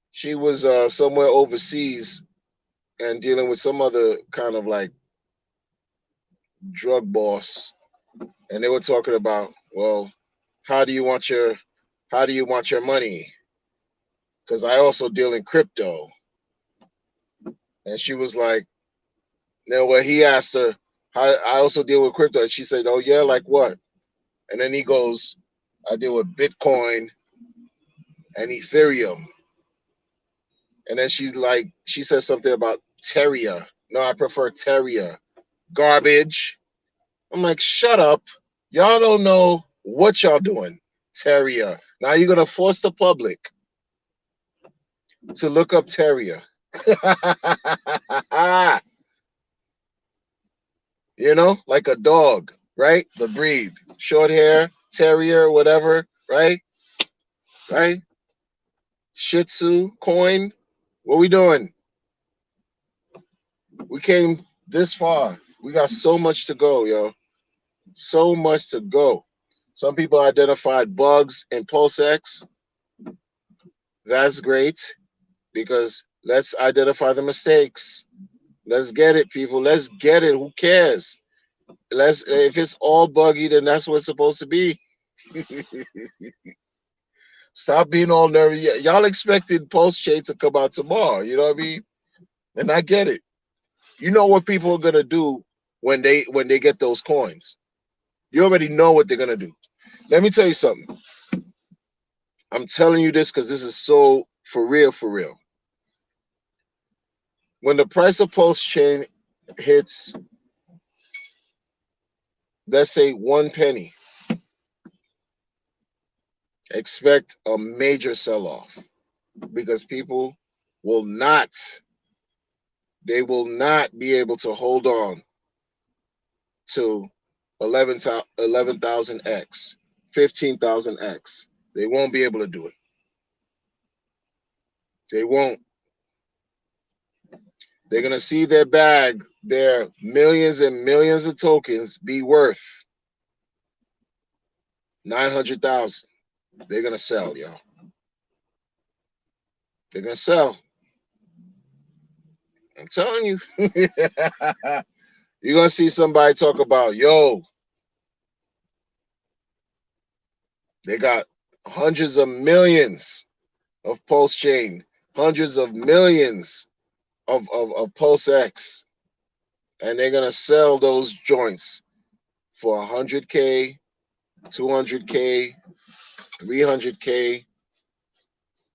she was somewhere overseas and dealing with some other kind of like drug boss, and they were talking about, well, how do you want your how do you want your money? Because I also deal in crypto. And she was like, no, well, he asked her, I also deal with crypto. And she said, oh, yeah, like what? And then he goes, I deal with Bitcoin and Ethereum. And then she's like, she says something about Terria. No, I prefer Terria. Garbage. I'm like, shut up. Y'all don't know what y'all doing. Terria. Now you're going to force the public to look up Terria. You know, like a dog, right? The breed, short hair, terrier, whatever, right? Right? Shih Tzu, coin. What we doing? We came this far. We got so much to go, yo. So much to go. Some people identified bugs in PulseX. That's great because let's identify the mistakes. Let's get it, people. Let's get it. Who cares? Let's if it's all buggy, then that's what it's supposed to be. Stop being all nervy. Y'all expected Pulse Chain to come out tomorrow. You know what I mean? And I get it. You know what people are gonna do when they get those coins. You already know what they're gonna do. Let me tell you something. I'm telling you this because this is so for real, for real. When the price of Pulse Chain hits, let's say 1 penny, expect a major sell-off because people will not they will not be able to hold on to 11,000x, 15,000x. They won't be able to do it. They won't. They're gonna see their bag, their millions and millions of tokens be worth 900,000. They're gonna sell, y'all. They're gonna sell. I'm telling you. You're gonna see somebody talk about, yo, they got hundreds of millions of Pulse Chain, hundreds of millions of Pulse X, and they're gonna sell those joints for 100K, 200K, 300K.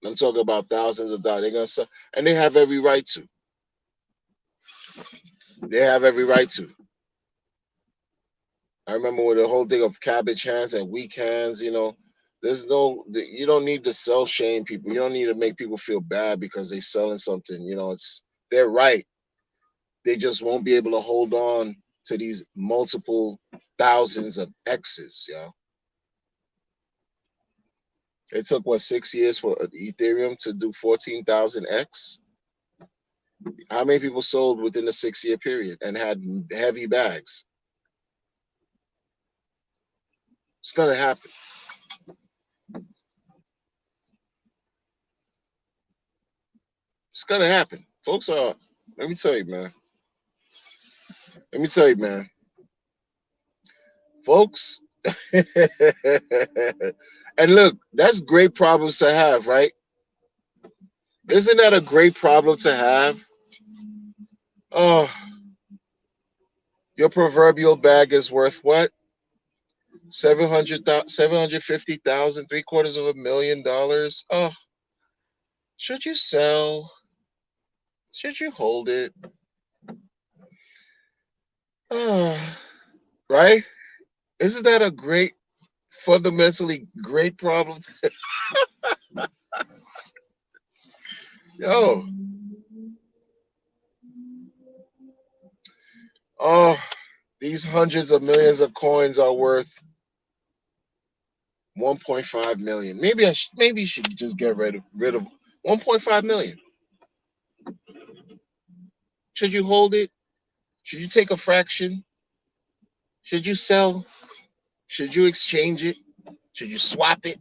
I'm talking about thousands of dollars. They're gonna sell, and they have every right to. They have every right to. I remember with the whole thing of cabbage hands and weak hands, you don't need to sell shame people. You don't need to make people feel bad because they selling something. It's they're right. They just won't be able to hold on to these multiple thousands of X's, It took 6 years for Ethereum to do 14,000 X. How many people sold within the 6 year period and had heavy bags? It's gonna happen. It's gonna happen. Folks are, let me tell you, man. Let me tell you, man. Folks, and look, that's great problems to have, right? Isn't that a great problem to have? Oh, your proverbial bag is worth what? 750,000, $750,000, $750,000, $250,000. Oh, should you sell? Should you hold it? Oh, right? Isn't that a great, fundamentally great problem? Yo, oh, these hundreds of millions of coins are worth 1.5 million. Maybe you should just get rid of 1.5 million. Should you hold it? Should you take a fraction? Should you sell? Should you exchange it? Should you swap it?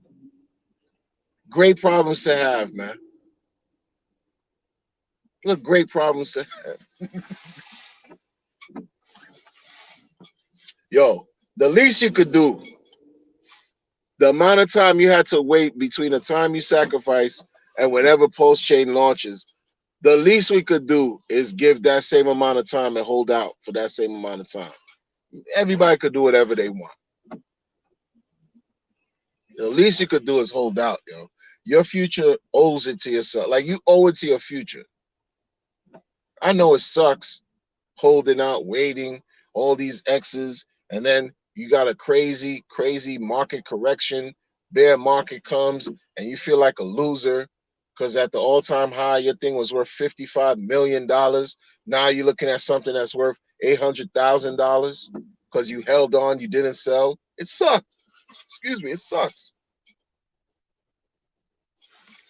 Great problems to have, man. Look, great problems to yo. The least you could do, the amount of time you had to wait between the time you sacrifice and whenever Post Chain launches, the least we could do is give that same amount of time and hold out for that same amount of time. Everybody could do whatever they want. The least you could do is hold out, yo. Your future owes it to yourself. Like you owe it to your future. I know it sucks holding out, waiting, all these X's, and then you got a crazy, crazy market correction. Bear market comes and you feel like a loser because at the all-time high, your thing was worth $55 million. Now you're looking at something that's worth $800,000 because you held on, you didn't sell. It sucked. Excuse me, it sucks.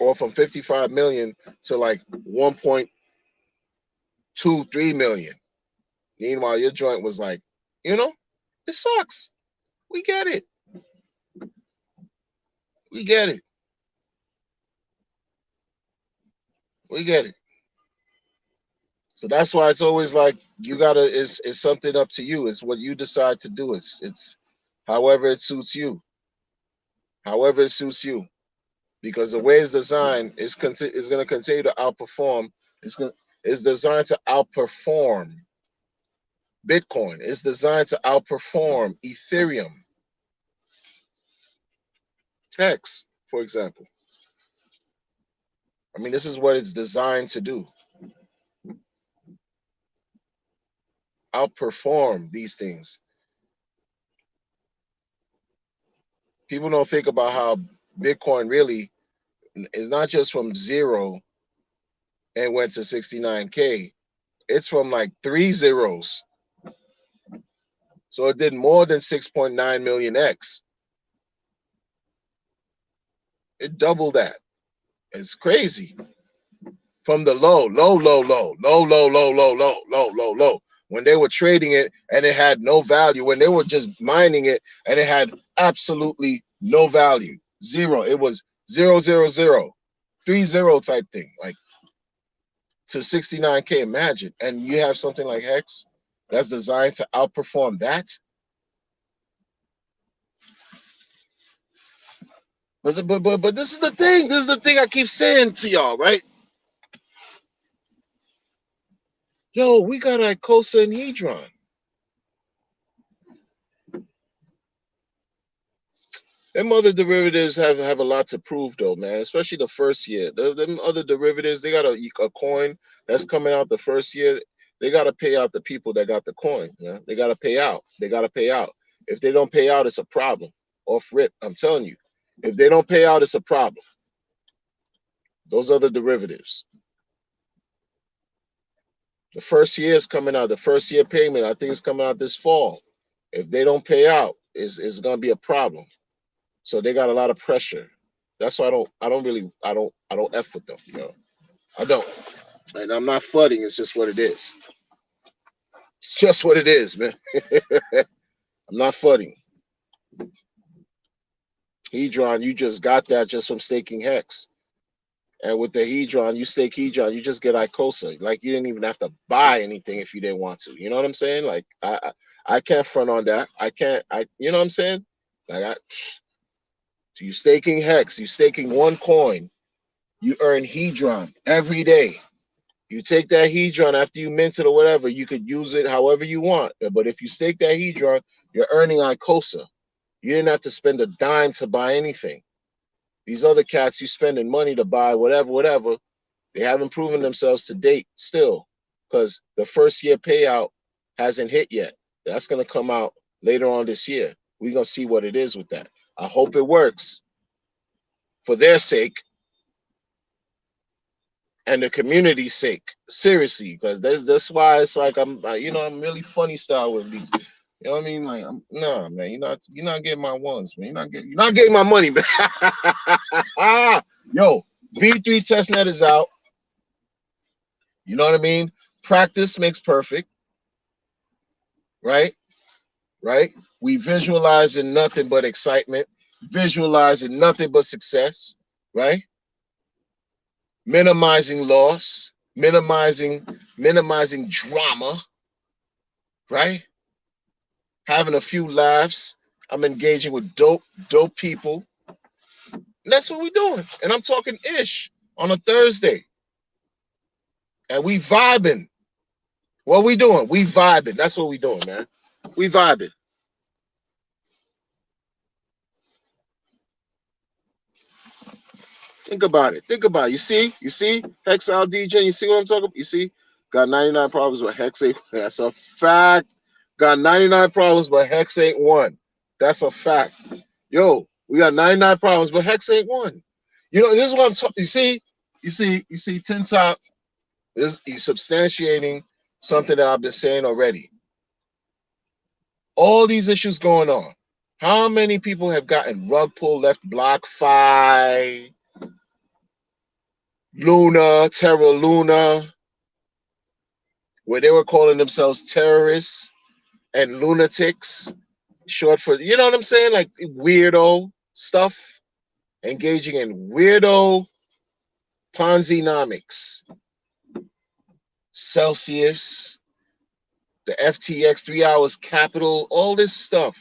Or from 55 million to like 1.23 million. Meanwhile, your joint was like, it sucks. We get it. We get it. We get it. So that's why it's always like you gotta. It's something up to you. It's what you decide to do. It's however it suits you. However it suits you. Because the way it's designed is going to continue to outperform. It's designed to outperform Bitcoin. It's designed to outperform Ethereum. Hex, for example. I mean, this is what it's designed to do. Outperform these things. People don't think about how Bitcoin really is not just from zero and went to 69K. It's from like 3 zeros. So it did more than 6.9 million X. It doubled that. It's crazy. from the low. When they were trading it and it had no value, when they were just mining it and it had absolutely no value, zero. It was 00030 type thing, like to 69K. Imagine, and you have something like Hex that's designed to outperform that. But this is the thing. This is the thing I keep saying to y'all, right? Yo, we got Icosa and Hedron. Them other derivatives have a lot to prove, though, man. Especially the first year. Them other derivatives, they got a coin that's coming out the first year. They got to pay out the people that got the coin. Yeah? They got to pay out. They got to pay out. If they don't pay out, it's a problem. Off rip, I'm telling you. If they don't pay out, it's a problem. Those other derivatives. The first year is coming out. The first year payment, I think, it's coming out this fall. If they don't pay out, it's going to be a problem. So they got a lot of pressure. That's why I don't F with them, you know. I don't. And I'm not flooding, it's just what it is. It's just what it is, man. I'm not flooding. Hedron, you just got that just from staking Hex. And with the Hedron, you stake Hedron, you just get Icosa. Like you didn't even have to buy anything if you didn't want to. You know what I'm saying? Like I can't front on that. You know what I'm saying? Like so you staking Hex, you staking one coin, you earn Hedron every day. You take that Hedron after you mint it or whatever, you could use it however you want. But if you stake that Hedron, you're earning Icosa. You didn't have to spend a dime to buy anything. These other cats, you spending money to buy whatever. They haven't proven themselves to date still, because the first year payout hasn't hit yet. That's going to come out later on this year. We're going to see what it is with that. I hope it works for their sake and the community's sake. Seriously, because that's why it's like I'm really funny style with these. You know what I mean? Like, nah, man, you're not getting my ones, man. You're not getting my money, man. Yo, V3 testnet is out. You know what I mean? Practice makes perfect, right? Right? We visualize in nothing but excitement, visualize in nothing but success, right? Minimizing loss, minimizing drama, right? Having a few laughs. I'm engaging with dope people. And that's what we're doing. And I'm talking ish on a Thursday. And we vibing. What we doing? We vibing. That's what we doing, man. We vibing. Think about it. Think about it. You see, Hexile DJ. You see what I'm talking about? You see, got 99 problems, but Hex ain't. That's a fact. Got 99 problems, but Hex ain't one. That's a fact. Yo, we got 99 problems, but Hex ain't one. You know, this is what I'm talking. You see, Tin Top is he's substantiating something that I've been saying already. All these issues going on. How many people have gotten rug pull, left BlockFi, Luna, Terra Luna, where they were calling themselves terrorists and lunatics, short for, you know what I'm saying? Like weirdo stuff, engaging in weirdo Ponzi-nomics. Celsius, the FTX 3 hours capital, all this stuff.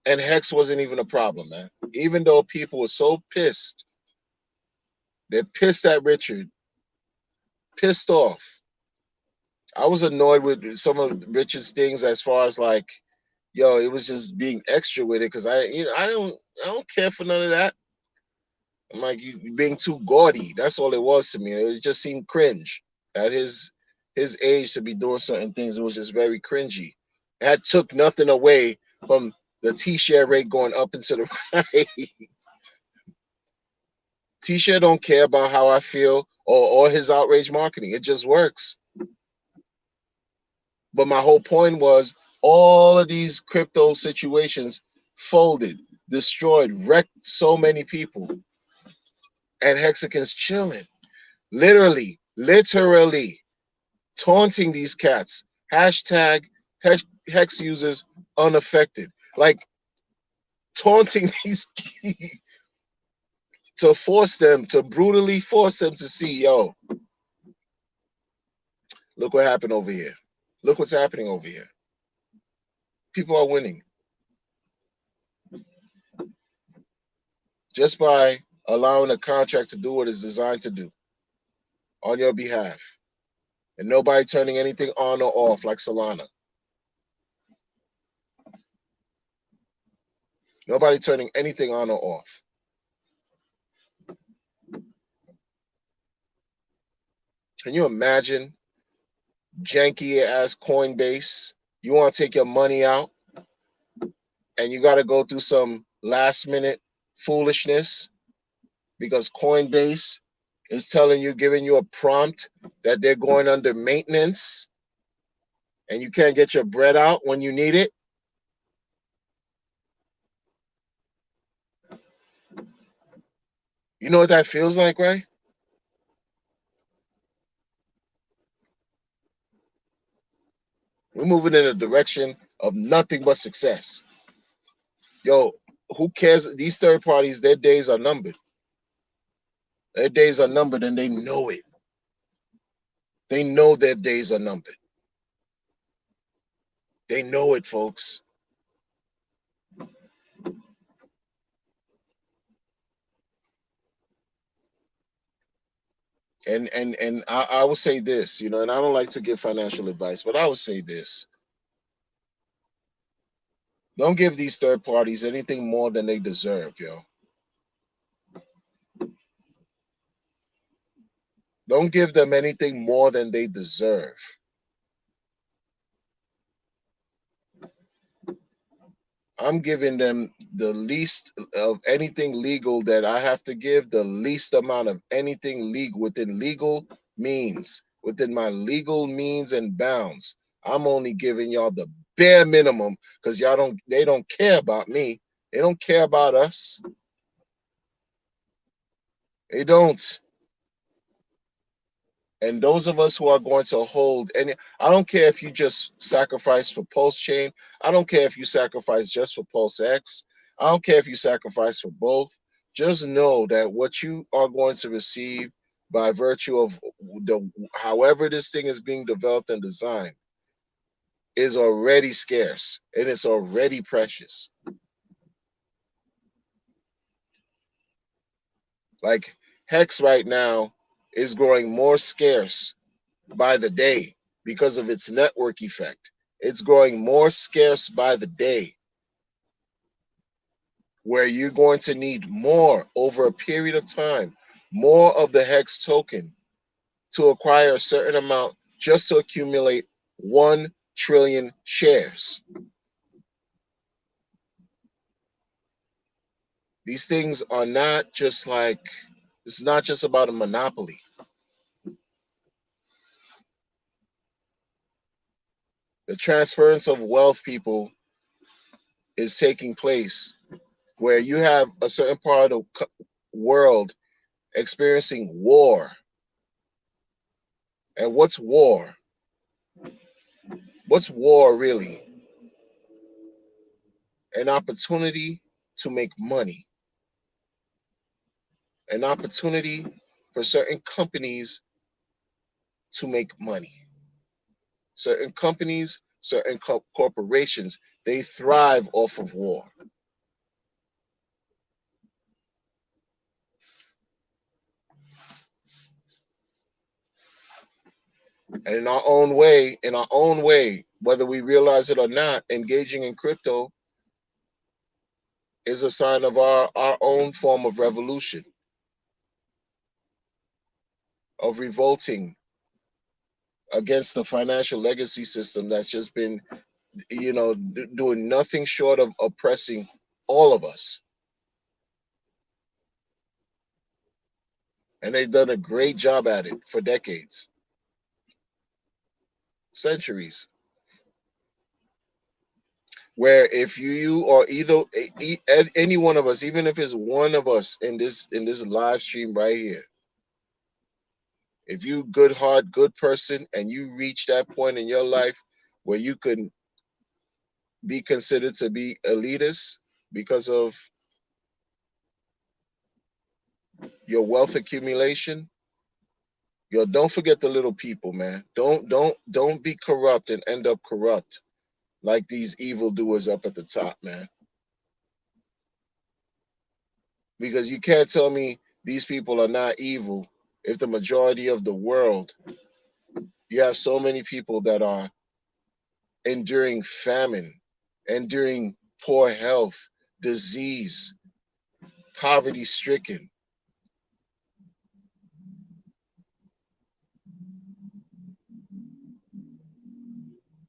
And Hex wasn't even a problem, man. Even though people were so pissed. They're pissed at Richard. Pissed off. I was annoyed with some of Richard's things as far as like, yo, it was just being extra with it because I don't care for none of that. I'm like, you being too gaudy. That's all it was to me. It just seemed cringe at his age to be doing certain things. It was just very cringy. That took nothing away from the T-share rate going up into the right. T-share don't care about how I feel or his outrage marketing. It just works. But my whole point was all of these crypto situations folded, destroyed, wrecked so many people. And Hexican's chilling. Literally taunting these cats. Hashtag hex users unaffected. Like taunting these to force them, to brutally force them to see, yo, look what happened over here. Look what's happening over here. People are winning just by allowing a contract to do what it's designed to do on your behalf. And nobody turning anything on or off like Solana. Nobody turning anything on or off. Can you imagine janky ass Coinbase? You want to take your money out and you got to go through some last minute foolishness because Coinbase is telling you, giving you a prompt that they're going under maintenance and you can't get your bread out when you need it. You know what that feels like, right? We're moving in a direction of nothing but success. Yo, who cares? These third parties, their days are numbered. Their days are numbered and they know it. They know their days are numbered. They know it, folks. And I will say this, you know, and I don't like to give financial advice, but I would say this. Don't give these third parties anything more than they deserve, yo. Don't give them anything more than they deserve. I'm giving them the least of anything legal that I have to give, the least amount of anything legal within legal means, within my legal means and bounds. I'm only giving y'all the bare minimum because they don't care about me. They don't care about us. They don't. And those of us who are going to hold, and I don't care if you just sacrifice for Pulse Chain. I don't care if you sacrifice just for Pulse X. I don't care if you sacrifice for both. Just know that what you are going to receive by virtue of the however this thing is being developed and designed is already scarce and it's already precious. Like Hex right now is growing more scarce by the day because of its network effect. It's growing more scarce by the day, where you're going to need more over a period of time, more of the Hex token to acquire a certain amount just to accumulate 1 trillion shares. These things are not just like, it's not just about a monopoly. The transference of wealth, people, is taking place where you have a certain part of the world experiencing war. And what's war? What's war really? An opportunity to make money, an opportunity for certain companies to make money. Certain companies, certain corporations, they thrive off of war. And in our own way, whether we realize it or not, engaging in crypto is a sign of our own form of revolution, of revolting against the financial legacy system that's just been, you know, doing nothing short of oppressing all of us. And they've done a great job at it for decades, centuries. Where if you or either any one of us, even if it's one of us in this live stream right here, If you good heart, good person, and you reach that point in your life where you can be considered to be elitist because of your wealth accumulation, yo, don't forget the little people, man. Don't be corrupt and end up corrupt like these evildoers up at the top, man. Because you can't tell me these people are not evil if the majority of the world, you have so many people that are enduring famine, enduring poor health, disease, poverty stricken,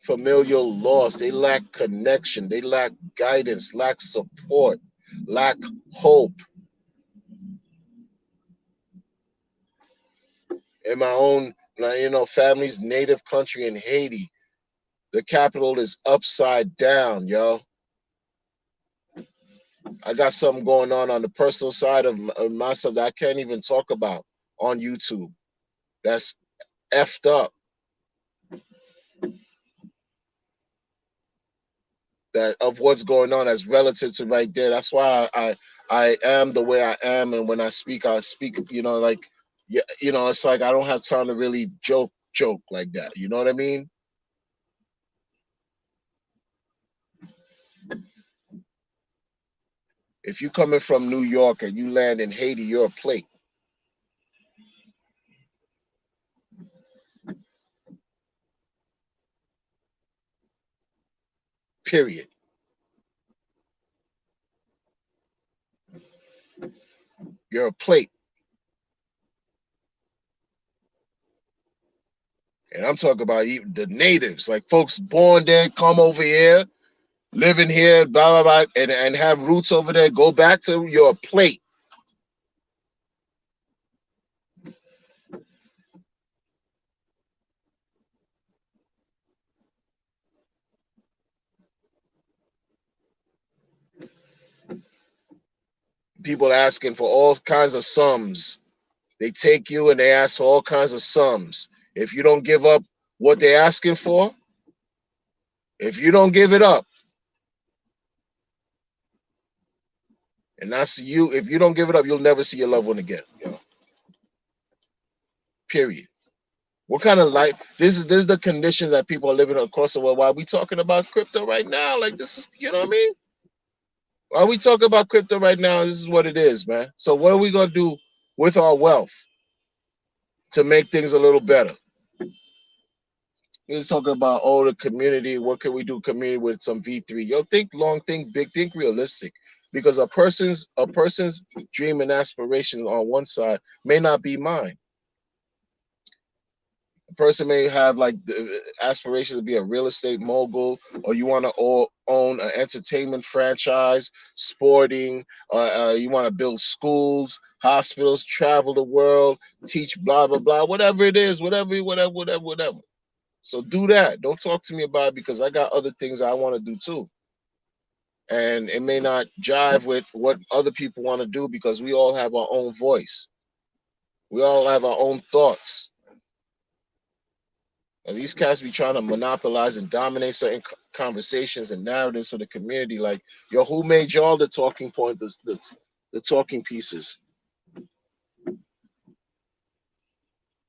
familial loss. They lack connection, they lack guidance, lack support, lack hope. In my own, family's native country in Haiti, the capital is upside down, yo. I got something going on the personal side of myself that I can't even talk about on YouTube. That's effed up. That of what's going on as relative to right there. That's why I am the way I am, and when I speak, like, yeah, it's like I don't have time to really joke like that. You know what I mean? If you coming from New York and you land in Haiti, you're a plate. Period. You're a plate. And I'm talking about even the natives, like folks born there, come over here, living here, blah blah blah, and have roots over there. Go back to your plate. People asking for all kinds of sums. They take you and they ask for all kinds of sums. If you don't give up what they're asking for, if you don't give it up, and that's you, if you don't give it up, you'll never see your loved one again. Period. What kind of life? This is the conditions that people are living across the world. Why are we talking about crypto right now? Like this is, you know what I mean? Why are we talking about crypto right now? This is what it is, man. So what are we gonna do with our wealth to make things a little better? We're talking about the community. What can we do community with some V3? Yo, think long, think big, think realistic. Because a person's dream and aspiration on one side may not be mine. A person may have like the aspirations to be a real estate mogul, or you want to own an entertainment franchise, sporting, you want to build schools, hospitals, travel the world, teach blah blah blah, whatever it is, whatever. So do that. Don't talk to me about it because I got other things I want to do too. And it may not jive with what other people want to do because we all have our own voice. We all have our own thoughts. And these cats be trying to monopolize and dominate certain conversations and narratives for the community. Like, yo, who made y'all the talking point, the talking pieces?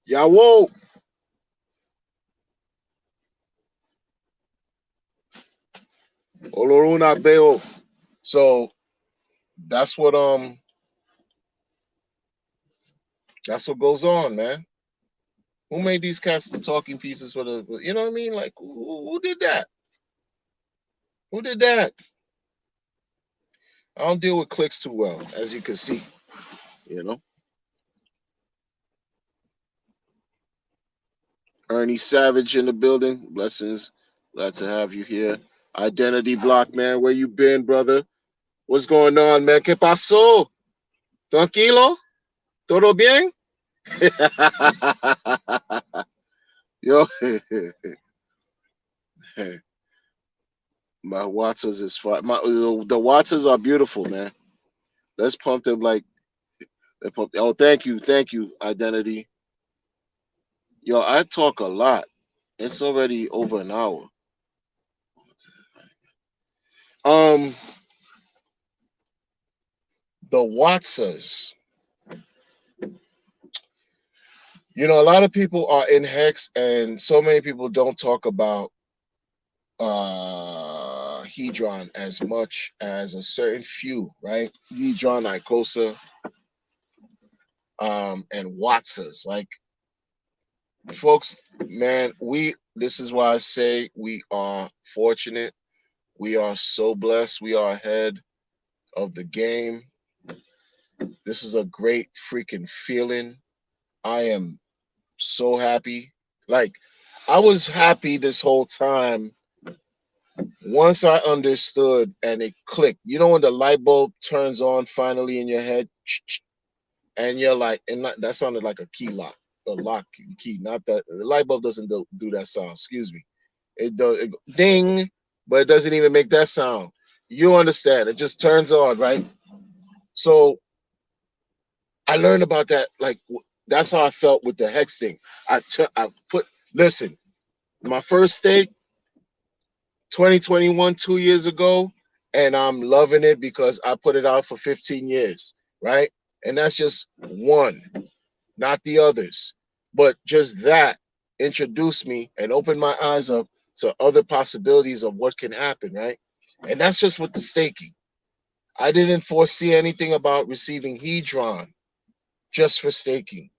Yawo, Oloruna Beo. So that's what goes on, man. Who made these cats the talking pieces for the, you know what I mean? Like, who did that? Who did that? I don't deal with clicks too well, as you can see, you know. Ernie Savage in the building. Blessings. Glad to have you here. Identity Block, man. Where you been, brother? What's going on, man? ¿Qué pasó? Tranquilo? ¿Todo bien? Yo, my Watsons is fine. The Watsons are beautiful, man. Let's pump them like they pump. Oh, thank you, Identity. Yo, I talk a lot. It's already over an hour. Um, the Watsas. You know, a lot of people are in Hex, and so many people don't talk about Hedron as much as a certain few, right? Hedron, Icosa, and Watsas. Like, folks, man, this is why I say we are fortunate. We are so blessed. We are ahead of the game. This is a great freaking feeling. I am so happy. Like, I was happy this whole time once I understood and it clicked. You know when the light bulb turns on finally in your head, and you're like, and that sounded like a key lock, a lock key. Not that the light bulb doesn't do that sound. Excuse me. It does ding, but it doesn't even make that sound. You understand? It just turns on, right? So I learned about that. Like that's how I felt with the hex thing. I put listen. My first stake, 2021, 2 years ago, and I'm loving it because I put it out for 15 years, right? And that's just one, not the others. But just that introduced me and opened my eyes up to other possibilities of what can happen, right? And that's just with the staking. I didn't foresee anything about receiving Hedron just for staking.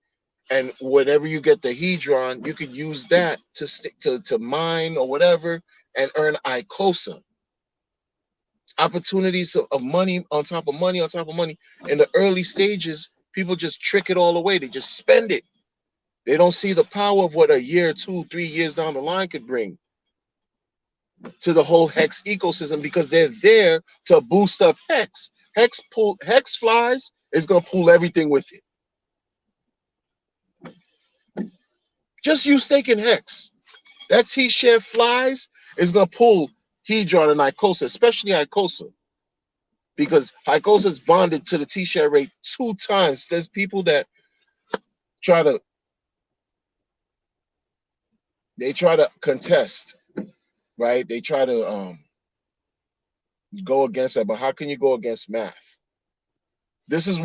And whenever you get the Hedron, you could use that to mine or whatever and earn ICOSA. Opportunities of money on top of money on top of money. In the early stages, people just trick it all away. They just spend it. They don't see the power of what a year, 2, 3 years down the line could bring to the whole Hex ecosystem because they're there to boost up Hex. Hex flies is gonna pull everything with it. Just you staking Hex. That T-share flies is gonna pull Hedron and Icosa, especially Icosa, because Icosa is bonded to the T-share rate 2 times. There's people that try to contest, right? They try to go against that, but how can you go against math? This is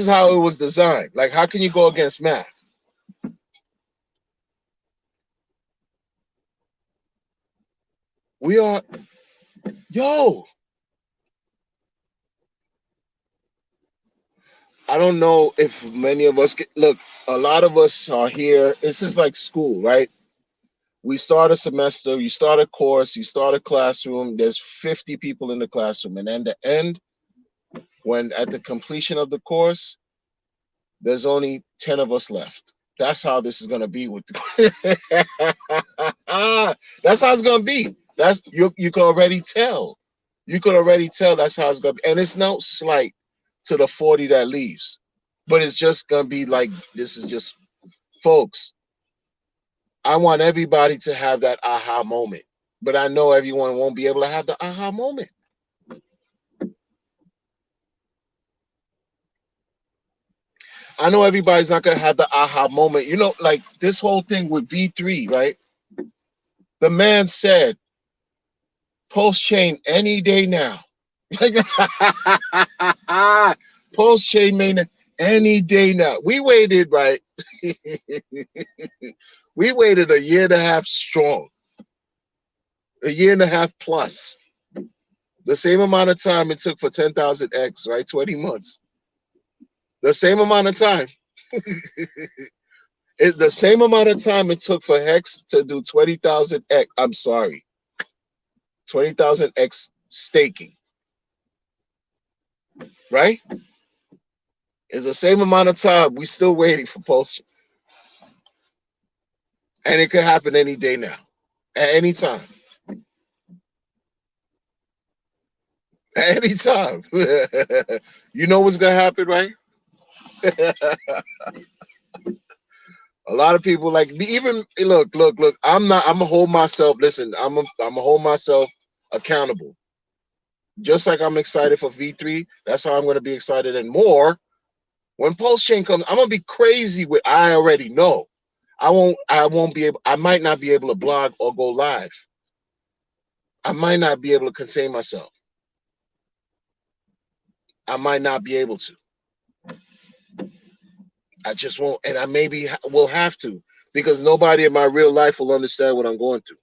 how it was designed. Like, how can you go against math? We are, yo, I don't know if many of us look, a lot of us are here. It's just like school, right? We start a semester, you start a course, you start a classroom, there's 50 people in the classroom. And then the end, when at the completion of the course, there's only 10 of us left. That's how this is gonna be with that's how it's gonna be. That's you can already tell. You could already tell that's how it's gonna be. And it's no slight to the 40 that leaves. But it's just gonna be like this is just folks. I want everybody to have that aha moment. But I know everyone won't be able to have the aha moment. I know everybody's not gonna have the aha moment. You know, like this whole thing with V3, right? The man said, post chain any day now. Post chain main any day now. We waited, right? We waited a year and a half strong, a year and a half plus. The same amount of time it took for 10,000X, right? 20 months. The same amount of time. It's the same amount of time it took for Hex to do 20,000X. I'm sorry, 20,000X staking, right? It's the same amount of time. We still waiting for post, and it could happen any day now, at any time, at any time. You know what's gonna happen, right? A lot of people like even look. I'm not. I'm gonna hold myself. Listen, I'm gonna hold myself accountable. Just like I'm excited for V3, that's how I'm gonna be excited and more When Pulse Chain comes, I'm gonna be crazy with. I already know. I won't be able. I might not be able to blog or go live. I might not be able to contain myself. I might not be able to. I just won't, and I maybe will have to because nobody in my real life will understand what I'm going through.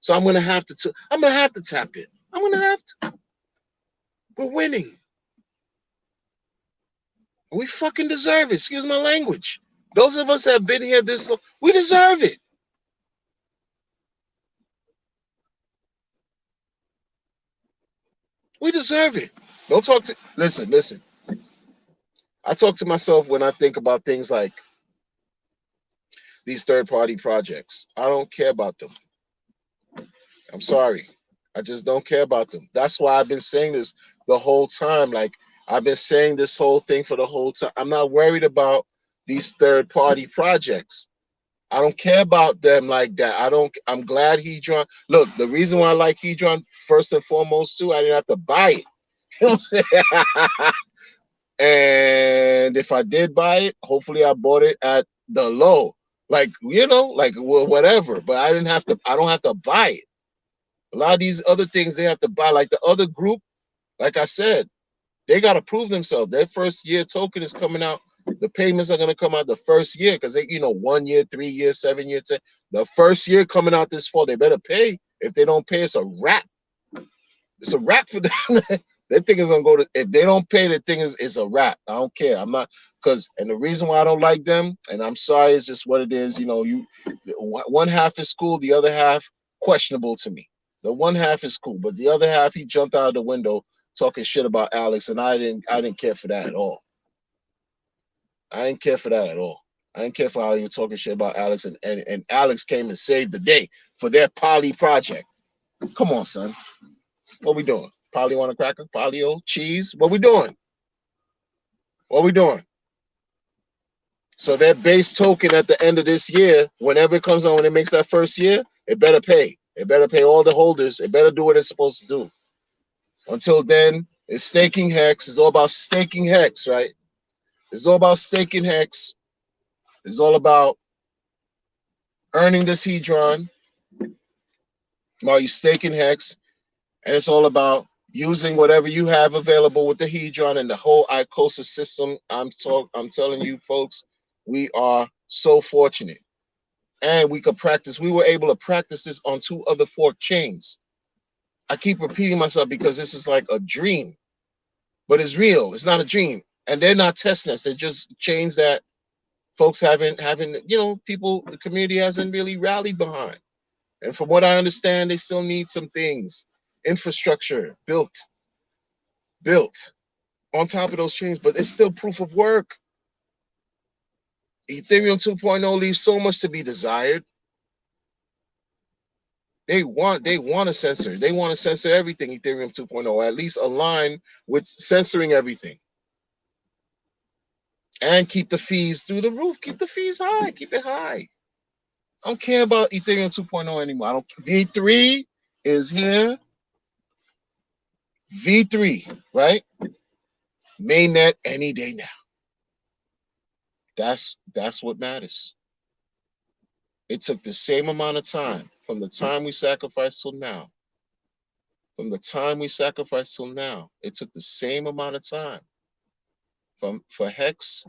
So I'm gonna have to. I'm gonna have to tap in. I'm gonna have to. We're winning. We fucking deserve it. Excuse my language. Those of us that have been here this long, we deserve it. We deserve it. Don't talk to. Listen, listen. I talk to myself when I think about things like these third-party projects. I don't care about them. I'm sorry. I just don't care about them. That's why I've been saying this the whole time. Like I've been saying this whole thing for the whole time. I'm not worried about these third-party projects. I don't care about them like that. I'm glad Hedron. Look, the reason why I like Hedron first and foremost too, I didn't have to buy it. You know what I'm saying? And if I did buy it, hopefully I bought it at the low. Like, like whatever. But I didn't have to, I don't have to buy it. A lot of these other things they have to buy, like the other group, like I said, they got to prove themselves. Their first year token is coming out. The payments are going to come out the first year because they, 1 year, 3 years, 7 years, 10. The first year coming out this fall, they better pay. If they don't pay, it's a wrap. It's a wrap for them. That thing is gonna go to. If they don't pay, the thing is a wrap. I don't care. I'm not and the reason why I don't like them, and I'm sorry, it's just what it is. One half is cool, the other half questionable to me. The one half is cool, but the other half, he jumped out of the window talking shit about Alex, and I didn't care for that at all. I didn't care for that at all. I didn't care for how you were talking shit about Alex, and Alex came and saved the day for their poly project. Come on, son. What we doing? Polly want a cracker? Polio cheese? What we doing? What we doing? So that base token at the end of this year, whenever it comes on, when it makes that first year, it better pay. It better pay all the holders. It better do what it's supposed to do. Until then, it's staking hex. It's all about staking hex, right? It's all about staking hex. It's all about earning this hedron while you staking hex. And it's all about using whatever you have available with the hedron and the whole ICOSA system. I'm telling you, folks, we are so fortunate. And we could practice. We were able to practice this on 2 other fork chains. I keep repeating myself because this is like a dream, but it's real. It's not a dream. And they're not test nets. They're just chains that folks haven't, people, the community hasn't really rallied behind. And from what I understand, they still need some things, infrastructure built on top of those chains, but it's still proof of work. Ethereum 2.0 leaves so much to be desired. They want to censor. They want to censor everything Ethereum 2.0, at least align with censoring everything. And keep the fees through the roof. Keep the fees high. Keep it high. I don't care about Ethereum 2.0 anymore. I don't. V3 is here. V3, right? Mainnet any day now. That's what matters. It took the same amount of time from the time we sacrificed till now. From the time we sacrificed till now, it took the same amount of time for Hex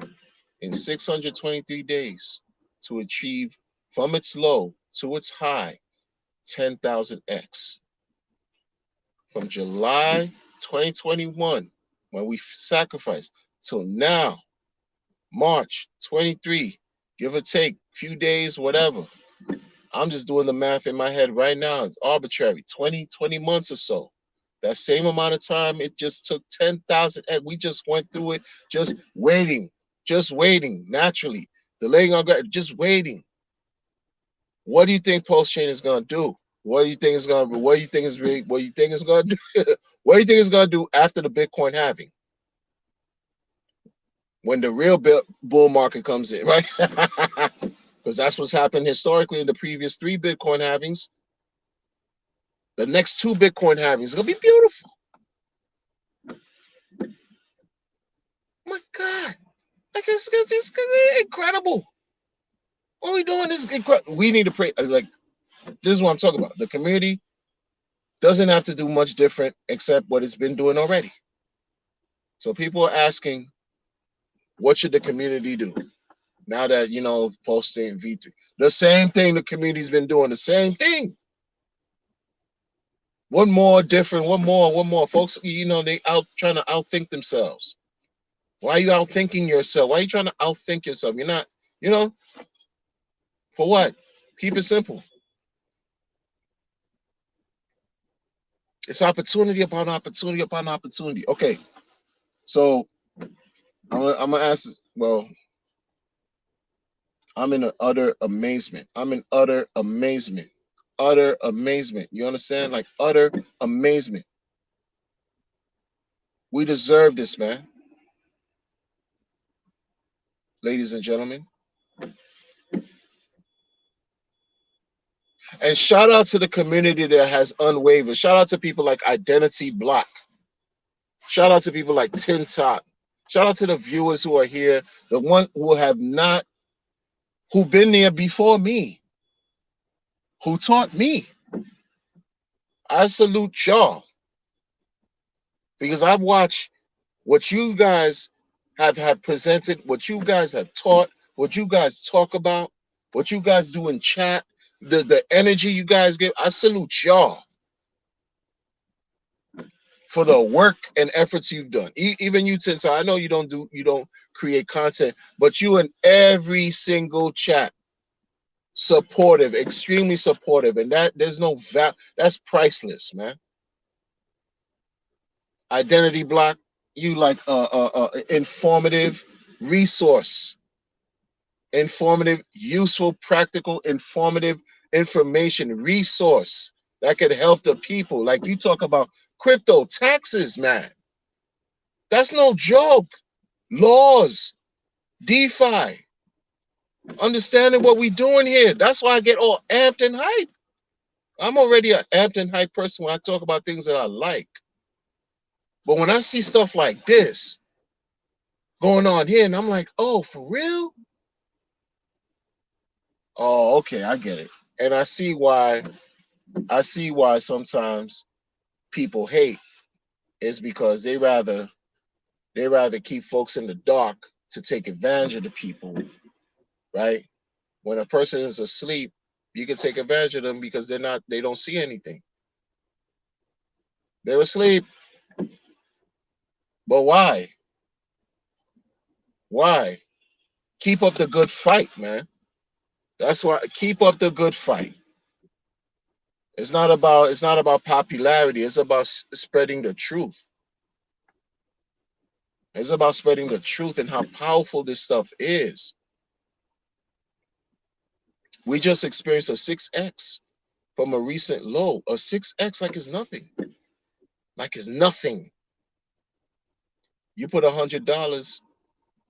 in 623 days to achieve from its low to its high 10,000x. From July 2021, when we sacrificed, till now, March 23, give or take, few days, whatever. I'm just doing the math in my head right now. It's arbitrary, 20 months or so. That same amount of time, it just took 10,000. And we just went through it, just waiting, naturally. Delaying our just waiting. What do you think Pulse Chain is gonna do? What do you think it's gonna do? What do you think is really? What do you think it's gonna do? What do you think it's gonna do after the Bitcoin halving? When the real bull market comes in, right? Because that's what's happened historically in the previous 3 Bitcoin halvings. The next 2 Bitcoin halvings is gonna be beautiful. My God, This is incredible. What we doing is incredible. We need to pray. Like, this is what I'm talking about. The community doesn't have to do much different except what it's been doing already. So people are asking, what should the community do now that posting V3? The same thing the community's been doing. The same thing. One more different. One more. Folks, they out trying to outthink themselves. Why are you outthinking yourself? Why are you trying to outthink yourself? You're not, for what? Keep it simple. It's opportunity upon opportunity upon opportunity. Okay, so I'm gonna ask. Well, I'm in utter amazement. I'm in utter amazement. Utter amazement. You understand? Like utter amazement. We deserve this, man. Ladies and gentlemen. And shout out to the community that has unwavered. Shout out to people like Identity Block. Shout out to people like Tin Top. Shout out to the viewers who are here, the ones who have not, who've been there before me, who taught me. I salute y'all because I've watched what you guys have presented, what you guys have taught, what you guys talk about, what you guys do in chat, the energy you guys give. I salute y'all for the work and efforts you've done. Even you, Tinsa, I know you don't create content, but you in every single chat, supportive, extremely supportive, and that there's no that's priceless, man. Identity Block, you like informative resource, informative, useful, practical, informative information resource that could help the people. Like you talk about crypto taxes, man. That's no joke. Laws, DeFi, understanding what we doing here. That's why I get all amped and hype. I'm already an amped and hype person when I talk about things that I like. But when I see stuff like this going on here, and I'm like, oh, for real? Oh, okay, I get it. And I see why sometimes people hate is because they rather keep folks in the dark to take advantage of the people, right? When a person is asleep, you can take advantage of them because they don't see anything. They're asleep. But why? Why? Keep up the good fight, man. That's why, keep up the good fight. It's not about popularity. It's about spreading the truth. It's about spreading the truth and how powerful this stuff is. We just experienced a 6x from a recent low. A 6x like it's nothing. Like it's nothing. You put $100,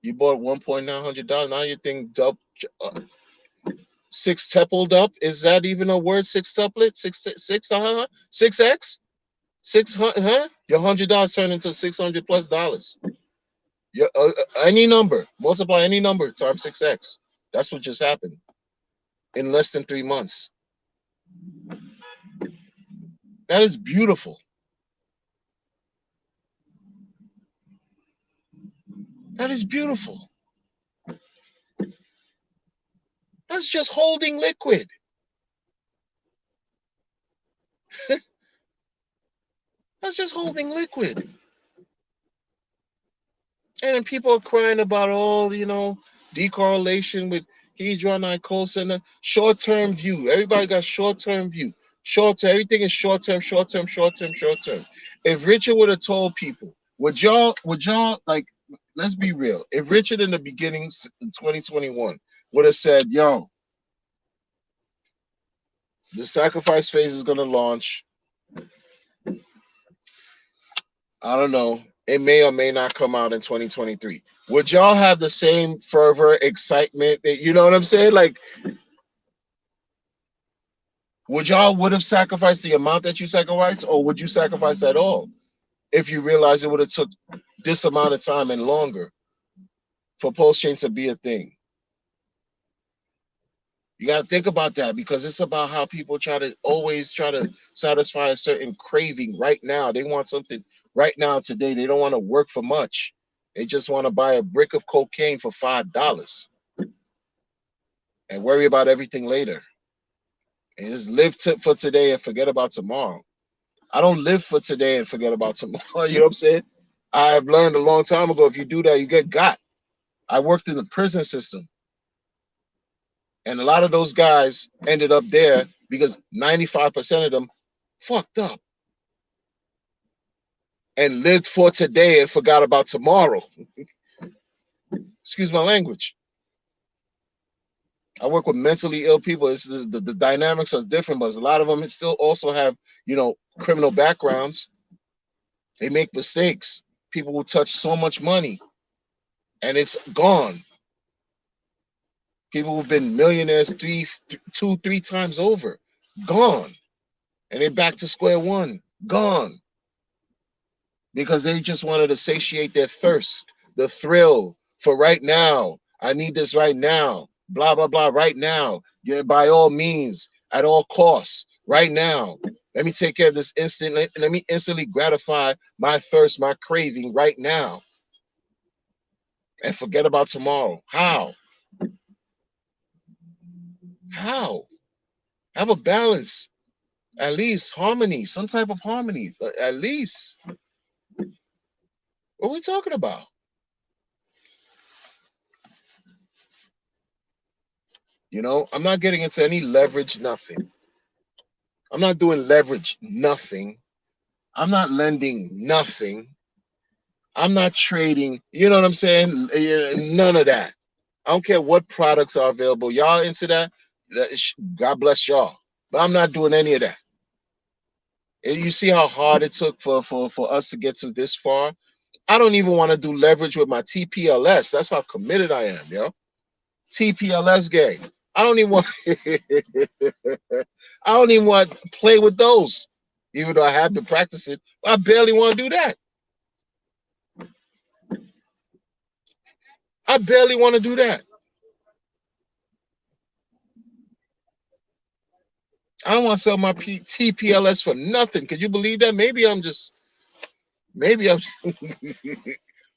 you bought $1,900. Now you think six tupled up. Is that even a word? Sextuplet? 6x? 600, huh? Your $100 turned into $600+. Your any number, multiply any number times 6x. That's what just happened in less than 3 months. That is beautiful. That is beautiful. That's just holding liquid. That's just holding liquid. And then people are crying about all, decorrelation with hedron icosine, short-term view. Everybody got short-term view. Short-term, everything is short-term, short-term, short-term, short-term. If Richard would have told people, would y'all like, let's be real. If Richard in the beginning in 2021 would have said, yo, the sacrifice phase is going to launch, I don't know, it may or may not come out in 2023. Would y'all have the same fervor, excitement? You know what I'm saying? Like, would have sacrificed the amount that you sacrificed, or would you sacrifice at all if you realized it would have took this amount of time and longer? for pulse chain to be a thing. You got to think about that, because it's about how people always try to satisfy a certain craving right now. They want something right now, today. They don't want to work for much. They just want to buy a brick of cocaine for $5 and worry about everything later. And just live for today and forget about tomorrow. I don't live for today and forget about tomorrow. You know what I'm saying? I've learned a long time ago, if you do that, you get got. I worked in the prison system. And a lot of those guys ended up there because 95% of them fucked up and lived for today and forgot about tomorrow. Excuse my language. I work with mentally ill people. It's the dynamics are different, but a lot of them still also have, criminal backgrounds. They make mistakes. People will touch so much money and it's gone. People who've been millionaires two, three times over, gone. And they're back to square one, gone. Because they just wanted to satiate their thirst, the thrill for right now. I need this right now. Blah, blah, blah, right now. Yeah, by all means, at all costs, right now. Let me take care of this instantly. Let me instantly gratify my thirst, my craving right now. And forget about tomorrow. How? How? Have a balance. At least harmony, some type of harmony. At least. What are we talking about? I'm not getting into any leverage, nothing. I'm not doing leverage, nothing. I'm not lending, nothing. I'm not trading. You know what I'm saying? None of that. I don't care what products are available. Y'all into that? God bless y'all. But I'm not doing any of that. You see how hard it took for us to get to this far? I don't even want to do leverage with my TPLS. That's how committed I am, yo. TPLS game. I don't even want I don't even want to play with those, even though I have to practice it. I barely want to do that. I barely want to do that. I don't want to sell my TPLS for nothing. Could you believe that? Maybe I'm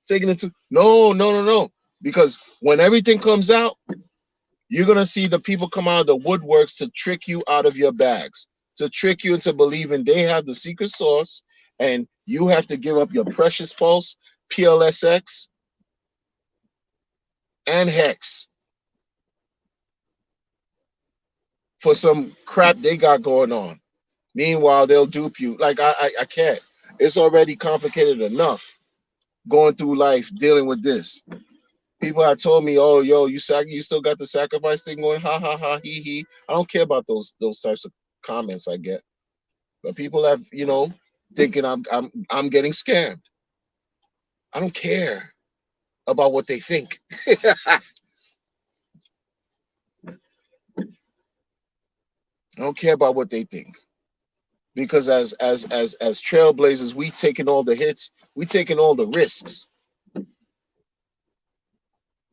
taking it to no. Because when everything comes out, you're gonna see the people come out of the woodworks to trick you out of your bags, to trick you into believing they have the secret sauce, and you have to give up your precious pulse, PLSX, and Hex for some crap they got going on. Meanwhile, they'll dupe you. Like I can't. It's already complicated enough going through life dealing with this. People have told me, "Oh, yo, you still got the sacrifice thing going." Ha ha ha, he he. I don't care about those types of comments I get, but people have, thinking I'm getting scammed. I don't care about what they think. I don't care about what they think, because as trailblazers, we taking all the hits, we taking all the risks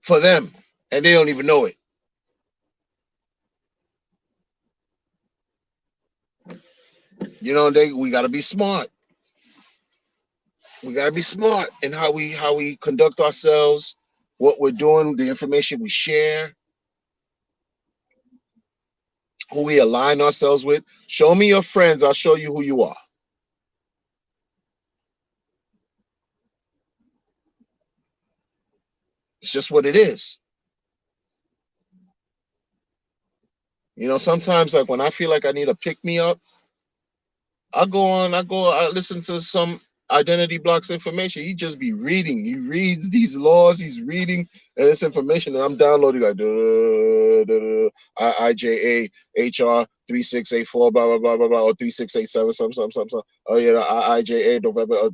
for them, and they don't even know it. We got to be smart. We got to be smart in how we conduct ourselves, what we're doing, the information we share, who we align ourselves with. Show me your friends, I'll show you who you are. It's just what it is. Sometimes, like, when I feel like I need a pick me up, I listen to some identity blocks information. He just be reading. He reads these laws. He's reading and this information, and I'm downloading like IJA HR 3684 blah blah blah blah blah or 3687 some. Oh yeah, IJA November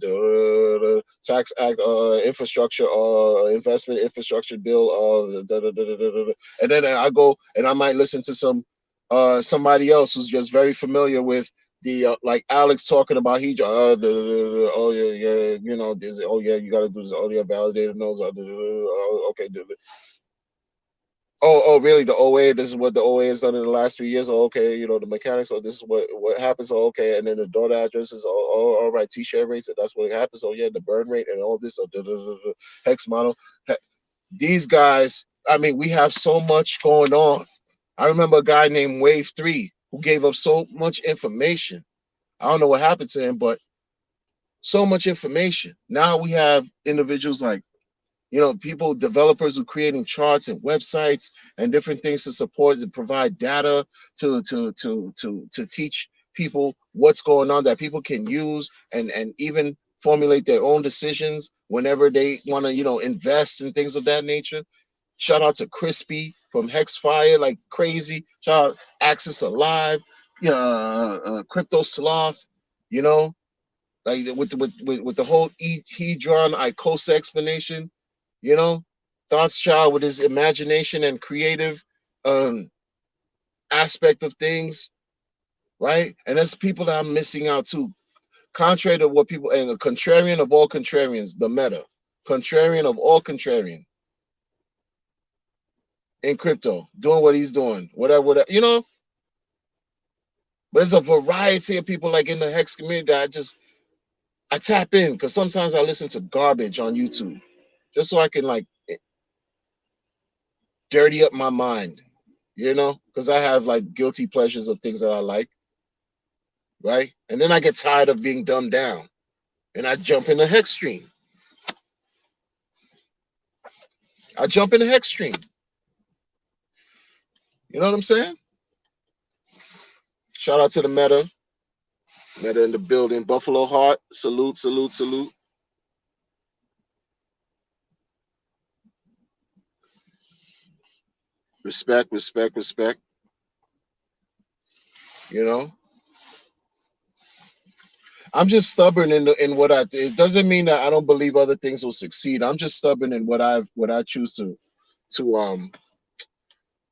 Tax Act infrastructure investment infrastructure bill and then I go and I might listen to somebody else who's just very familiar with the like Alex talking about oh yeah, yeah, you know, oh yeah, you got to do this, oh yeah, validated knows, oh, okay, oh really, the OA, this is what the OA has done in the last 3 years. Oh, okay, you know, the mechanics, oh, this is what happens. Oh, okay, and then the daughter addresses, all right, T-share rates, that's what happens. Oh yeah, the burn rate and all this, hex model. These guys, I mean, we have so much going on. I remember a guy named Wave 3 who gave up so much information. I don't know what happened to him, but so much information. Now we have individuals like, you know, people, developers who are creating charts and websites and different things to support and provide data to teach people what's going on that people can use and even formulate their own decisions whenever they want to, you know, invest in things of that nature. Shout out to Crispy from Hexfire, like crazy. Shout out Axis Alive, Crypto Sloth, you know, like with the whole Hedron Icosa explanation, you know, Thoughts Child with his imagination and creative um aspect of things, right? And there's people that I'm missing out too. Contrary to what people, and a contrarian of all contrarians, the meta. Contrarian of all contrarian in crypto, doing what he's doing, whatever, you know. But there's a variety of people like in the Hex community that I tap in because sometimes I listen to garbage on YouTube just so I can like dirty up my mind, you know, because I have like guilty pleasures of things that I like, right? And then I get tired of being dumbed down and I jump in the Hex stream. I jump in the Hex stream. You know what I'm saying? Shout out to the meta. Meta in the building. Buffalo Heart. Salute, salute, salute. Respect, respect, respect. You know? I'm just stubborn in what I. It doesn't mean that I don't believe other things will succeed. I'm just stubborn in what I choose to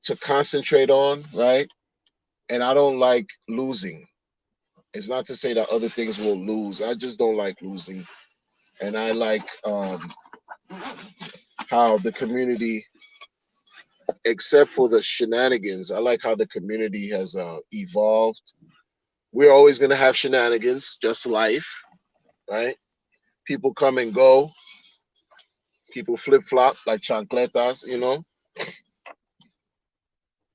to concentrate on, right? And I don't like losing. It's not to say that other things will lose. I just don't like losing, and I like how the community, except for the shenanigans, I like how the community has evolved. We're always gonna have shenanigans, just life, right? People come and go. People flip flop like chancletas, you know.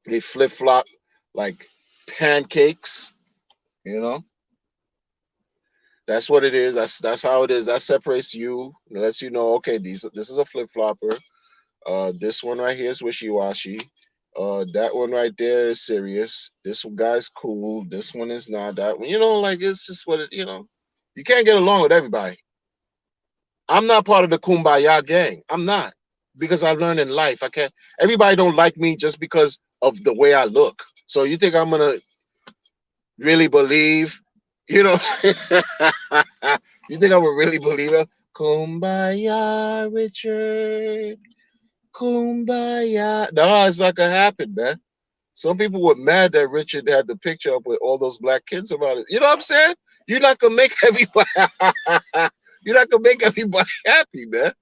They flip flop like pancakes, you know. That's what it is. That's how it is. That separates you. It lets you know, okay, this is a flip flopper. This one right here is wishy washy. That one right there is serious. This guy's cool. This one is not. That one, you know, like it's just what it. You know, you can't get along with everybody. I'm not part of the kumbaya gang. I'm not, because I've learned in life I can't. Everybody don't like me just because of the way I look. So you think I'm gonna really believe, you know? You think I would really believe it? Kumbaya, Richard. Kumbaya. No, it's not gonna happen, man. Some people were mad that Richard had the picture up with all those black kids around it. You know what I'm saying? You're not gonna make everybody. You're not gonna make everybody happy, man.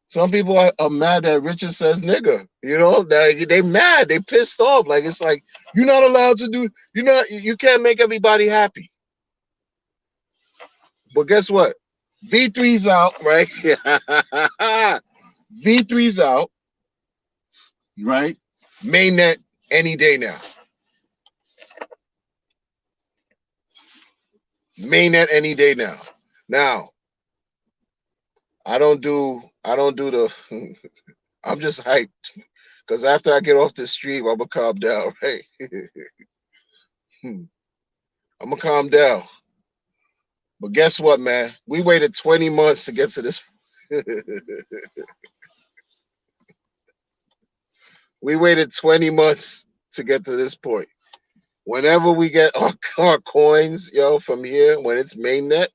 Some people are mad that Richard says nigga. You know, they mad, they pissed off. Like it's like you're not allowed to do. You can't make everybody happy. But guess what? V3's out, right? V3's out, right? Mainnet any day now. Mainnet any day now. Now, I don't do the I'm just hyped because after I get off the stream, I'm gonna calm down, right? I'm gonna calm down. But guess what, man? We waited 20 months to get to this. We waited 20 months to get to this point. Whenever we get our coins, yo, from here, when it's mainnet,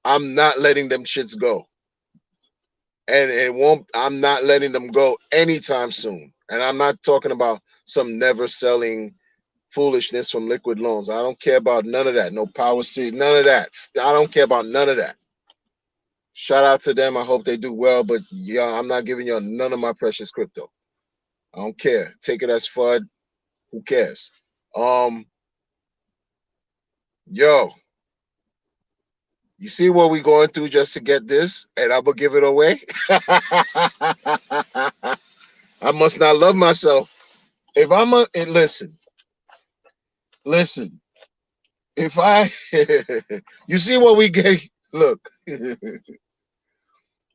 I'm not letting them shits go. And it won't, I'm not letting them go anytime soon. And I'm not talking about some never selling foolishness from liquid loans. I don't care about none of that. No power C, none of that. I don't care about none of that. Shout out to them. I hope they do well, but yeah, I'm not giving y'all none of my precious crypto. I don't care. Take it as FUD. Who cares? Yo, you see what we going through just to get this, and I'm gonna give it away. I must not love myself. If I'm a listen, if I you see what we get, look.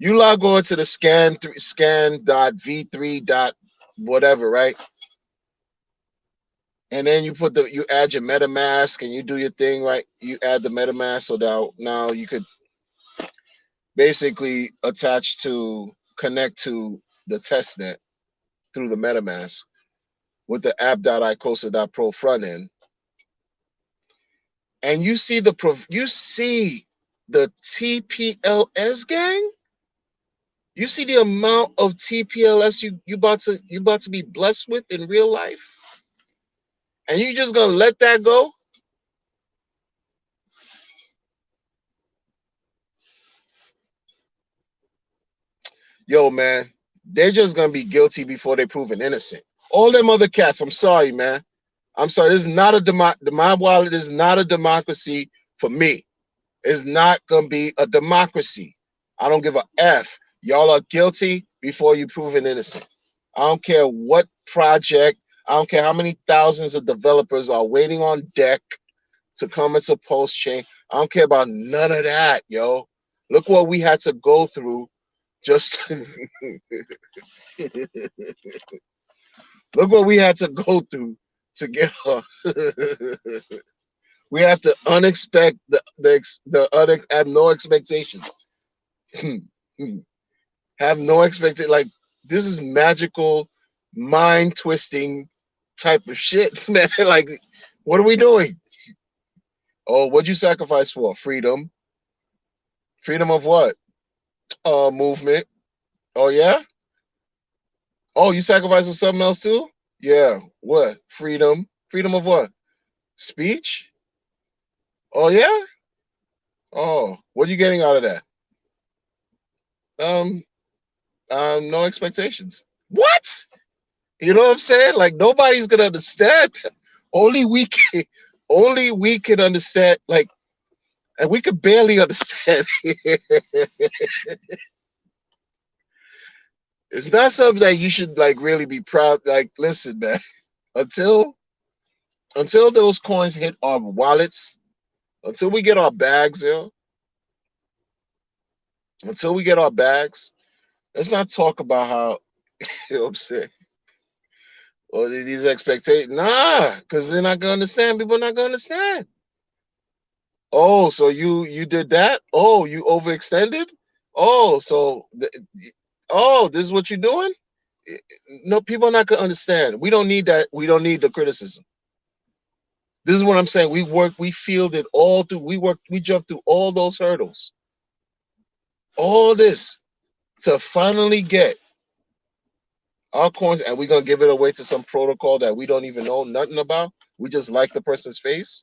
You log on to the scan.v3 dot whatever, right? And then you add your MetaMask and you do your thing, right? You add the MetaMask so that now you could basically connect to the testnet through the MetaMask with the app.icosa.pro front end. And you see the TPLS gang. You see the amount of TPLS you about to be blessed with in real life, and you just gonna let that go? Yo, man, they're just gonna be guilty before they proven innocent. All them other cats, I'm sorry, man. I'm sorry. This is not my wallet is not a democracy for me. It's not gonna be a democracy. I don't give a F. Y'all are guilty before you proven innocent. I don't care what project. I don't care how many thousands of developers are waiting on deck to come into Pulse Chain. I don't care about none of that, yo. Look what we had to go through just look what we had to go through to get her. We have to have no expectations. Have no expectation. Like, this is magical, mind twisting type of shit, man. Like, what are we doing? Oh, what'd you sacrifice for? Freedom. Freedom of what? Movement. Oh yeah. Oh, you sacrificed for something else too? Yeah. What? Freedom. Freedom of what? Speech. Oh yeah. Oh, what are you getting out of that? Um, no expectations. What? You know what I'm saying? Like, nobody's gonna understand. Only we can. Only we can understand. Like, and we could barely understand. It's not something that you should like really be proud. Like, listen, man. Until those coins hit our wallets, until we get our bags, yo. Until we get our bags, let's not talk about how you know what I'm saying. Or these expectations. Nah, because they're not gonna understand. People are not gonna understand. Oh, so you did that? Oh, you overextended? Oh, so this is what you're doing? No, people are not gonna understand. We don't need that. We don't need the criticism. This is what I'm saying. We fielded all through, we jumped through all those hurdles. All this to finally get our coins, and we're gonna give it away to some protocol that we don't even know nothing about. We just like the person's face.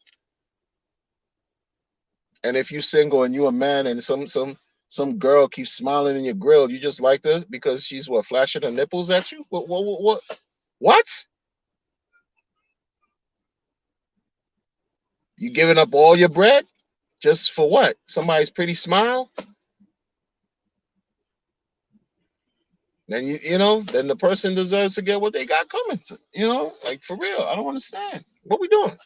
And if you single and you a man and some girl keeps smiling in your grill, you just like her because she's what, flashing her nipples at you? What? You giving up all your bread just for what? Somebody's pretty smile? Then then the person deserves to get what they got coming to. Like, for real. I don't understand. What we doing?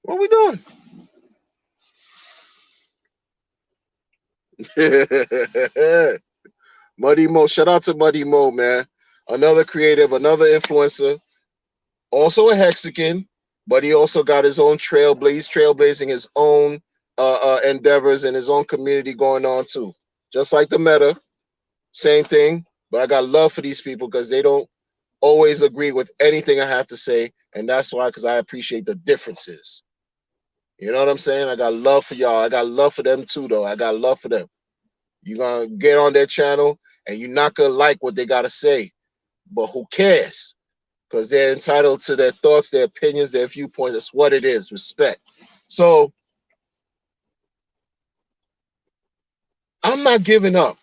What we doing? Muddy Mo, shout out to Muddy Mo, man. Another creative, another influencer, also a Hexagon, but he also got his own trailblazing his own endeavors and his own community going on too. Just like the Meta, same thing. But I got love for these people because they don't always agree with anything I have to say, and that's why, because I appreciate the differences. You know what I'm saying? I got love for y'all. I got love for them too, though. I got love for them. You're gonna get on their channel and you're not gonna like what they gotta say. But who cares? Because they're entitled to their thoughts, their opinions, their viewpoints. That's what it is. Respect. So I'm not giving up.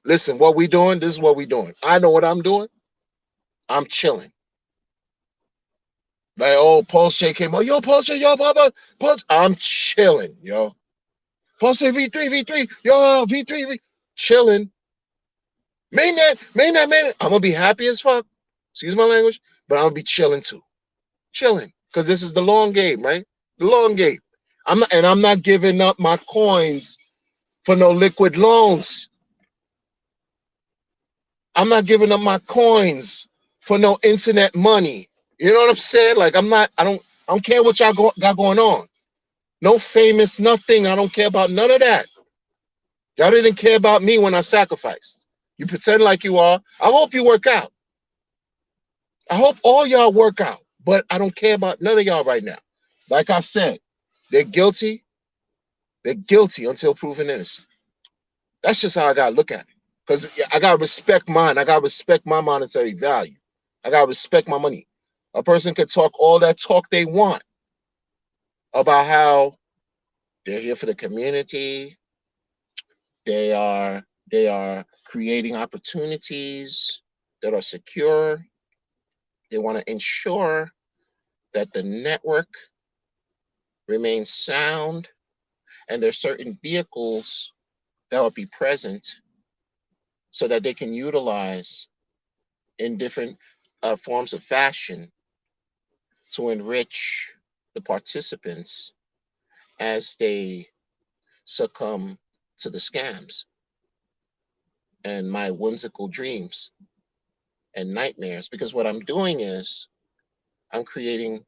Listen, what we doing? This is what we doing. I know what I'm doing. I'm chilling. Like, oh, Pulse J came on. Yo, Pulse J, yo, blah, blah, Pulse. I'm chilling, yo. Pulse J V3, V3, yo, V3, chilling. Mainnet, mainnet, mainnet. I'm gonna be happy as fuck. Excuse my language, but I'm gonna be chilling too. Chilling. Because this is the long game, right? The long game. I'm not giving up my coins for no liquid loans. I'm not giving up my coins for no internet money. You know what I'm saying? Like I don't care what y'all got going on. No famous nothing. I don't care about none of that. Y'all didn't care about me when I sacrificed. You pretend like you are. I hope you work out. I hope all y'all work out. But I don't care about none of y'all right now. Like I said, they're guilty. They're guilty until proven innocent. That's just how I gotta look at it. Because I gotta respect mine. I gotta respect my monetary value. I gotta respect my money. A person could talk all that talk they want about how they're here for the community. They are creating opportunities that are secure. They want to ensure that the network remains sound, and there's certain vehicles that will be present so that they can utilize in different forms of fashion to enrich the participants as they succumb to the scams and my whimsical dreams and nightmares. Because what I'm doing is I'm creating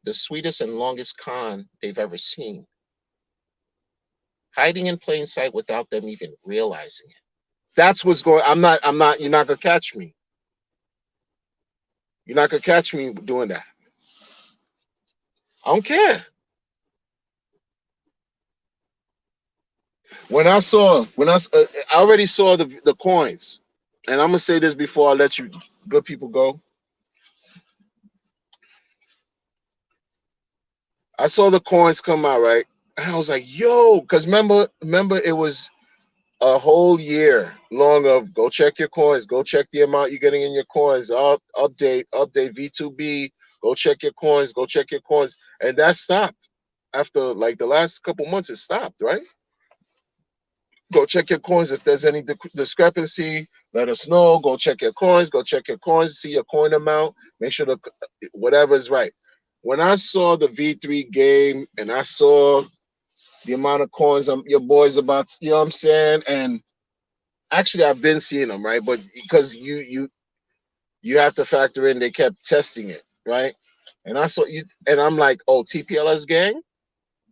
the sweetest and longest con they've ever seen, hiding in plain sight without them even realizing it. That's what's going. I'm not. You're not gonna catch me. You're not gonna catch me doing that. I don't care. I already saw the coins, and I'm gonna say this before I let you good people go. I saw the coins come out, right, and I was like, yo, because remember it was a whole year long of go check your coins, go check the amount you're getting in your coins, update V2B, go check your coins, go check your coins, and that stopped after like the last couple months. It stopped, right? Go check your coins. If there's any discrepancy, let us know. Go check your coins. Go check your coins. See your coin amount. Make sure whatever is right. When I saw the V3 game and I saw the amount of coins your boys about, you know what I'm saying? And actually, I've been seeing them, right? But because you have to factor in, they kept testing it, right? And I saw you, and I'm like, oh, TPLS gang,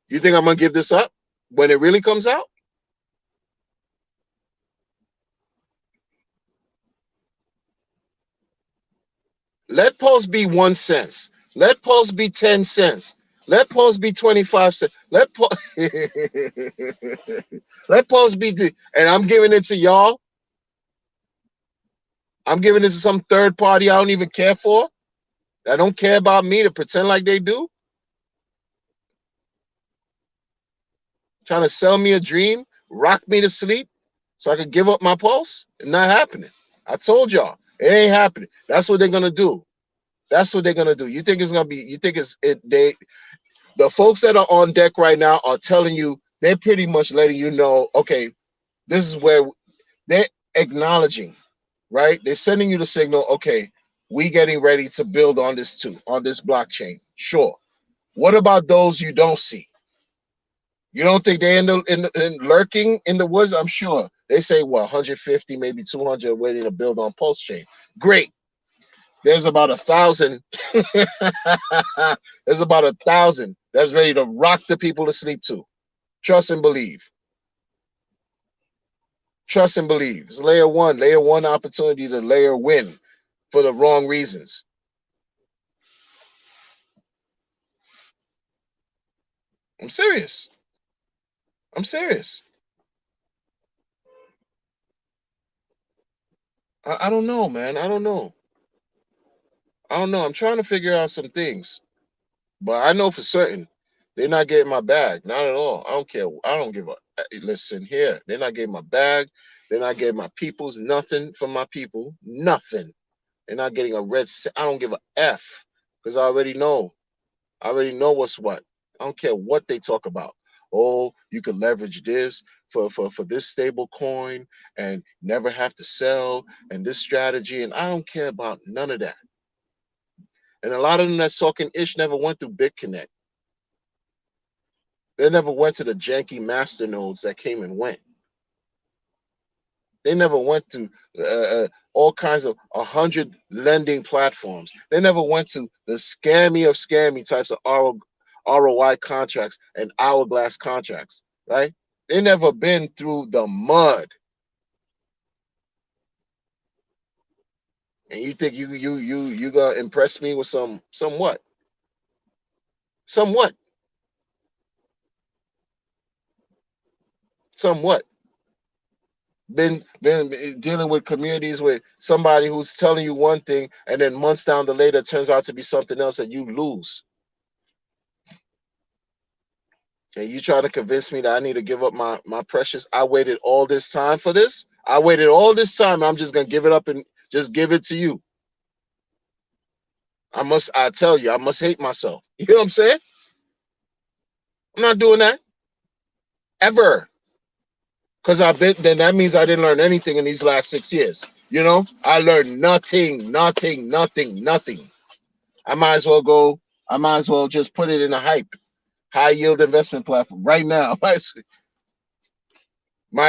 you think I'm gonna give this up when it really comes out? Let Pulse be 1 cent. Let Pulse be 10 cents. Let Pulse be 25 cents. Let Pulse be and I'm giving it to y'all. I'm giving it to some third party I don't even care for. That don't care about me to pretend like they do. Trying to sell me a dream, rock me to sleep so I could give up my pulse. It's not happening. I told y'all. It ain't happening. That's what they're gonna do. That's what they're gonna do. You think it's gonna be, you think it's it they the folks that are on deck right now are telling you, they're pretty much letting you know, okay, this is where they're acknowledging, right? They're sending you the signal, okay, we getting ready to build on this too, on this blockchain. Sure. What about those you don't see? You don't think they're in lurking in the woods? I'm sure. They say, what, 150, maybe 200 waiting to build on Pulse Chain. Great. There's about 1,000. There's about 1,000 that's ready to rock the people to sleep too. Trust and believe. Trust and believe. It's layer one opportunity to layer win for the wrong reasons. I'm serious. I'm serious. I don't know, man. I don't know. I don't know. I'm trying to figure out some things, but I know for certain they're not getting my bag. Not at all. I don't care. I don't give a listen here. They're not getting my bag. They're not getting my people's nothing from my people. Nothing. They're not getting a I don't give a F because I already know. I already know what's what. I don't care what they talk about. Oh, you could leverage this for this stable coin and never have to sell and this strategy. And I don't care about none of that. And a lot of them that's talking ish never went through BitConnect. They never went to the janky master nodes that came and went. They never went to all kinds of 100 lending platforms. They never went to the scammy of scammy types of ROI contracts and hourglass contracts, right? They never been through the mud. And you think you gonna impress me with some what? Somewhat. Somewhat. Been dealing with communities with somebody who's telling you one thing and then months down the later turns out to be something else and you lose. And you try to convince me that I need to give up my precious. I waited all this time for this. I waited all this time. I'm just gonna give it up and just give it to you. I tell you, I must hate myself. You know what I'm saying? I'm not doing that ever. Because then that means I didn't learn anything in these last 6 years. You know, I learned nothing. I might as well just put it in a high yield investment platform right now. Might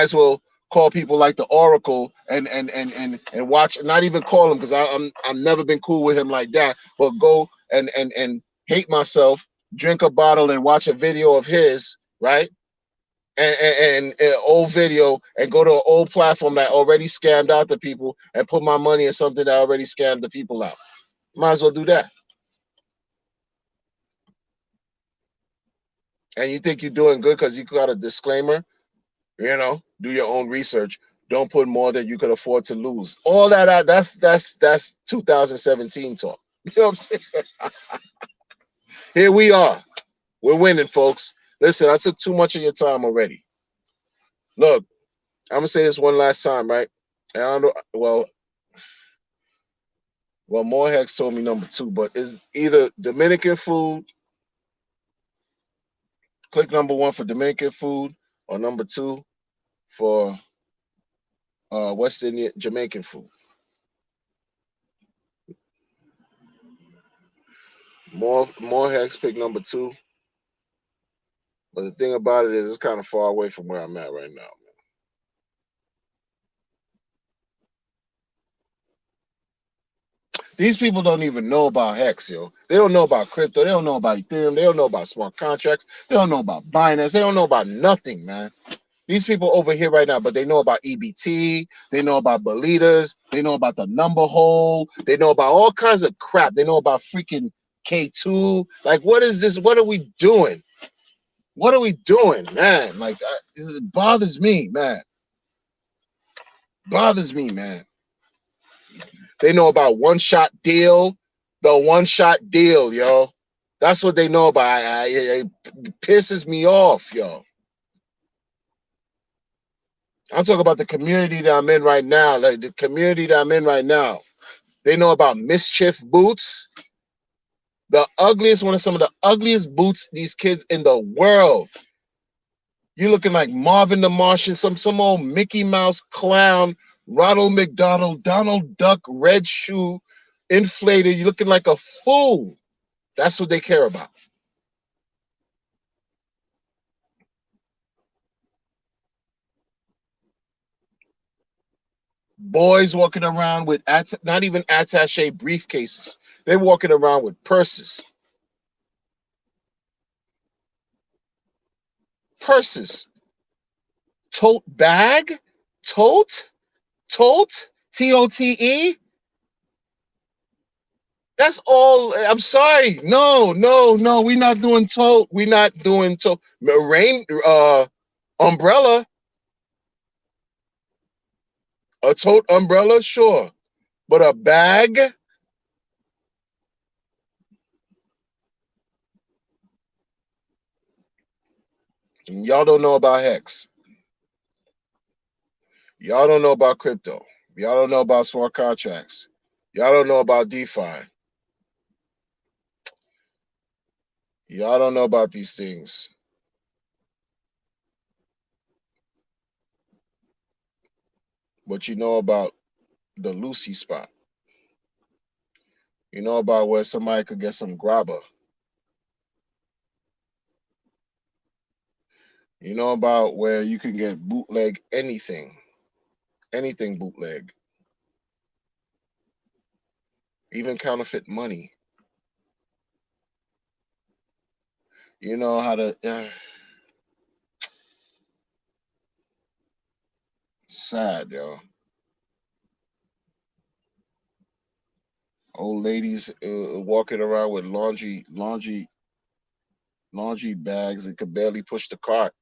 as well call people like the Oracle and watch, not even call him because I've never been cool with him like that, but go and hate myself, drink a bottle and watch a video of his, right? And an old video and go to an old platform that already scammed out the people and put my money in something that already scammed the people out. Might as well do that. And you think you're doing good because you got a disclaimer, you know, do your own research. Don't put more than you could afford to lose. All that's 2017 talk. You know what I'm saying? Here we are. We're winning, folks. Listen, I took too much of your time already. Look, I'm gonna say this one last time, right? And I don't know. Well, Morehex told me number 2, but it's either Dominican food. Click number 1 for Dominican food, or number 2 for West Indian Jamaican food. Morehex pick number 2. But the thing about it is, it's kind of far away from where I'm at right now. These people don't even know about Hex, yo. They don't know about crypto. They don't know about Ethereum. They don't know about smart contracts. They don't know about Binance. They don't know about nothing, man. These people over here right now, but they know about EBT. They know about Belitas. They know about the number hole. They know about all kinds of crap. They know about freaking K2. Like, what is this? What are we doing? What are we doing, man? Like, it bothers me, man. Bothers me, man. They know about one-shot deal. The one-shot deal, yo. That's what they know about. It pisses me off, yo. I'm talking about the community that I'm in right now. Like the community that I'm in right now. They know about mischief boots. The ugliest, one of some of the ugliest boots these kids in the world. You looking like Marvin the Martian, some old Mickey Mouse clown, Ronald McDonald, Donald Duck, red shoe, inflated. You looking like a fool. That's what they care about. Boys walking around with not even attaché briefcases. They're walking around with purses. Purses. Tote bag? Tote? T-O-T-E? That's all. I'm sorry. No. We're not doing tote. We're not doing tote. Rain, umbrella. A tote umbrella, sure. But a bag? Y'all don't know about Hex. Y'all don't know about crypto. Y'all don't know about smart contracts. Y'all don't know about DeFi. Y'all don't know about these things. But you know about the Lucy spot. You know about where somebody could get some grabber. You know about where you can get bootleg anything. Anything bootleg. Even counterfeit money. You know how to sad, yo. Old ladies walking around with laundry bags and could barely push the cart.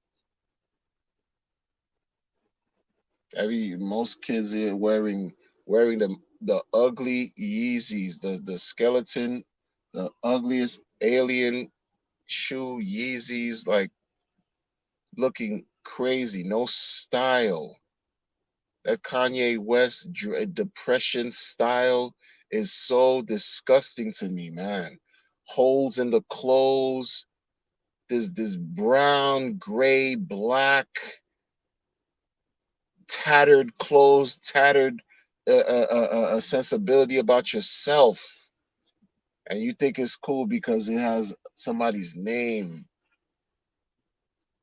Most kids here wearing the ugly Yeezys, the skeleton, the ugliest alien shoe Yeezys, like looking crazy, no style. That Kanye West depression style is so disgusting to me, man. Holes in the clothes, this brown, gray, black, tattered clothes, tattered sensibility about yourself, and you think it's cool because it has somebody's name.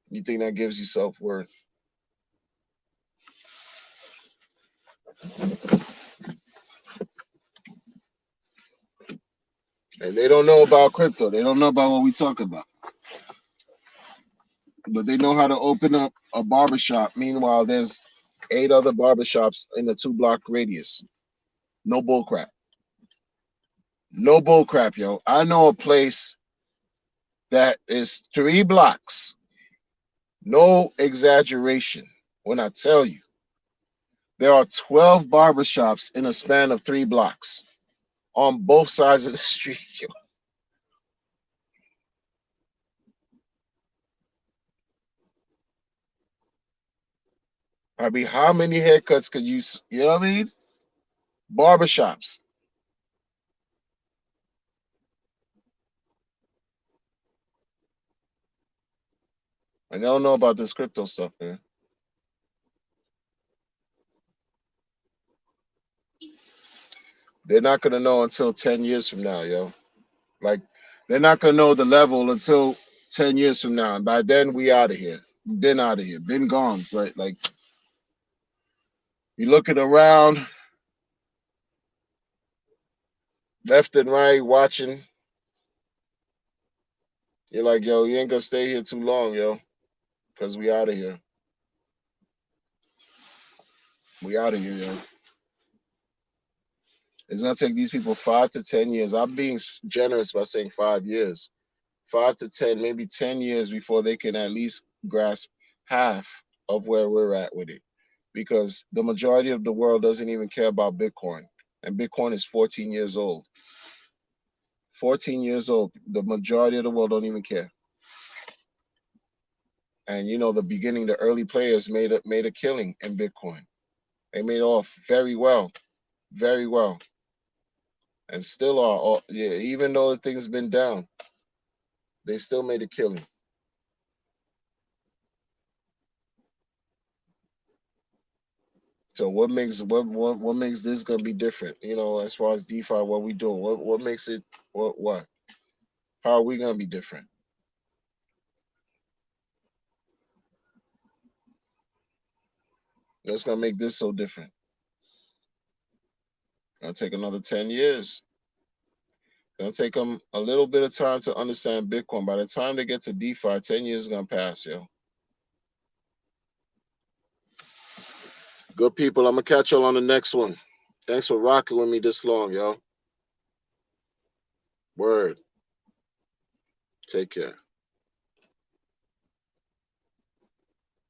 You think that gives you self-worth. And they don't know about crypto. They don't know about what we talk about. But they know how to open up a barbershop. Meanwhile, there's 8 other barbershops in a 2-block radius. No bull crap. No bull crap, yo. I know a place that is 3 blocks. No exaggeration when I tell you. There are 12 barbershops in a span of 3 blocks on both sides of the street, yo. I mean, how many haircuts could you know what I mean? Barbershops. And they don't know about this crypto stuff, man. They're not gonna know until 10 years from now, yo. Like, they're not gonna know the level until 10 years from now. And by then we out of here. Been out of here. Been gone. It's like you looking around left and right watching. You're like, yo, you ain't gonna stay here too long, yo. Cause we out of here. We out of here, yo. It's gonna take these people 5 to 10 years. I'm being generous by saying 5 years. 5 to 10, maybe 10 years before they can at least grasp half of where we're at with it. Because the majority of the world doesn't even care about Bitcoin. And Bitcoin is 14 years old. 14 years old. The majority of the world don't even care. And you know, the beginning, the early players made a killing in Bitcoin. They made off very well, very well, and still are. Yeah, even though the thing's been down, they still made a killing. So what makes this gonna be different? You know, as far as DeFi, what we doing? What makes it what? How are we gonna be different? That's gonna make this so different. Gonna take another 10 years. Gonna take them a little bit of time to understand Bitcoin. By the time they get to DeFi, 10 years is gonna pass, yo. Good people. I'm gonna catch y'all on the next one. Thanks for rocking with me this long, yo. Word. Take care.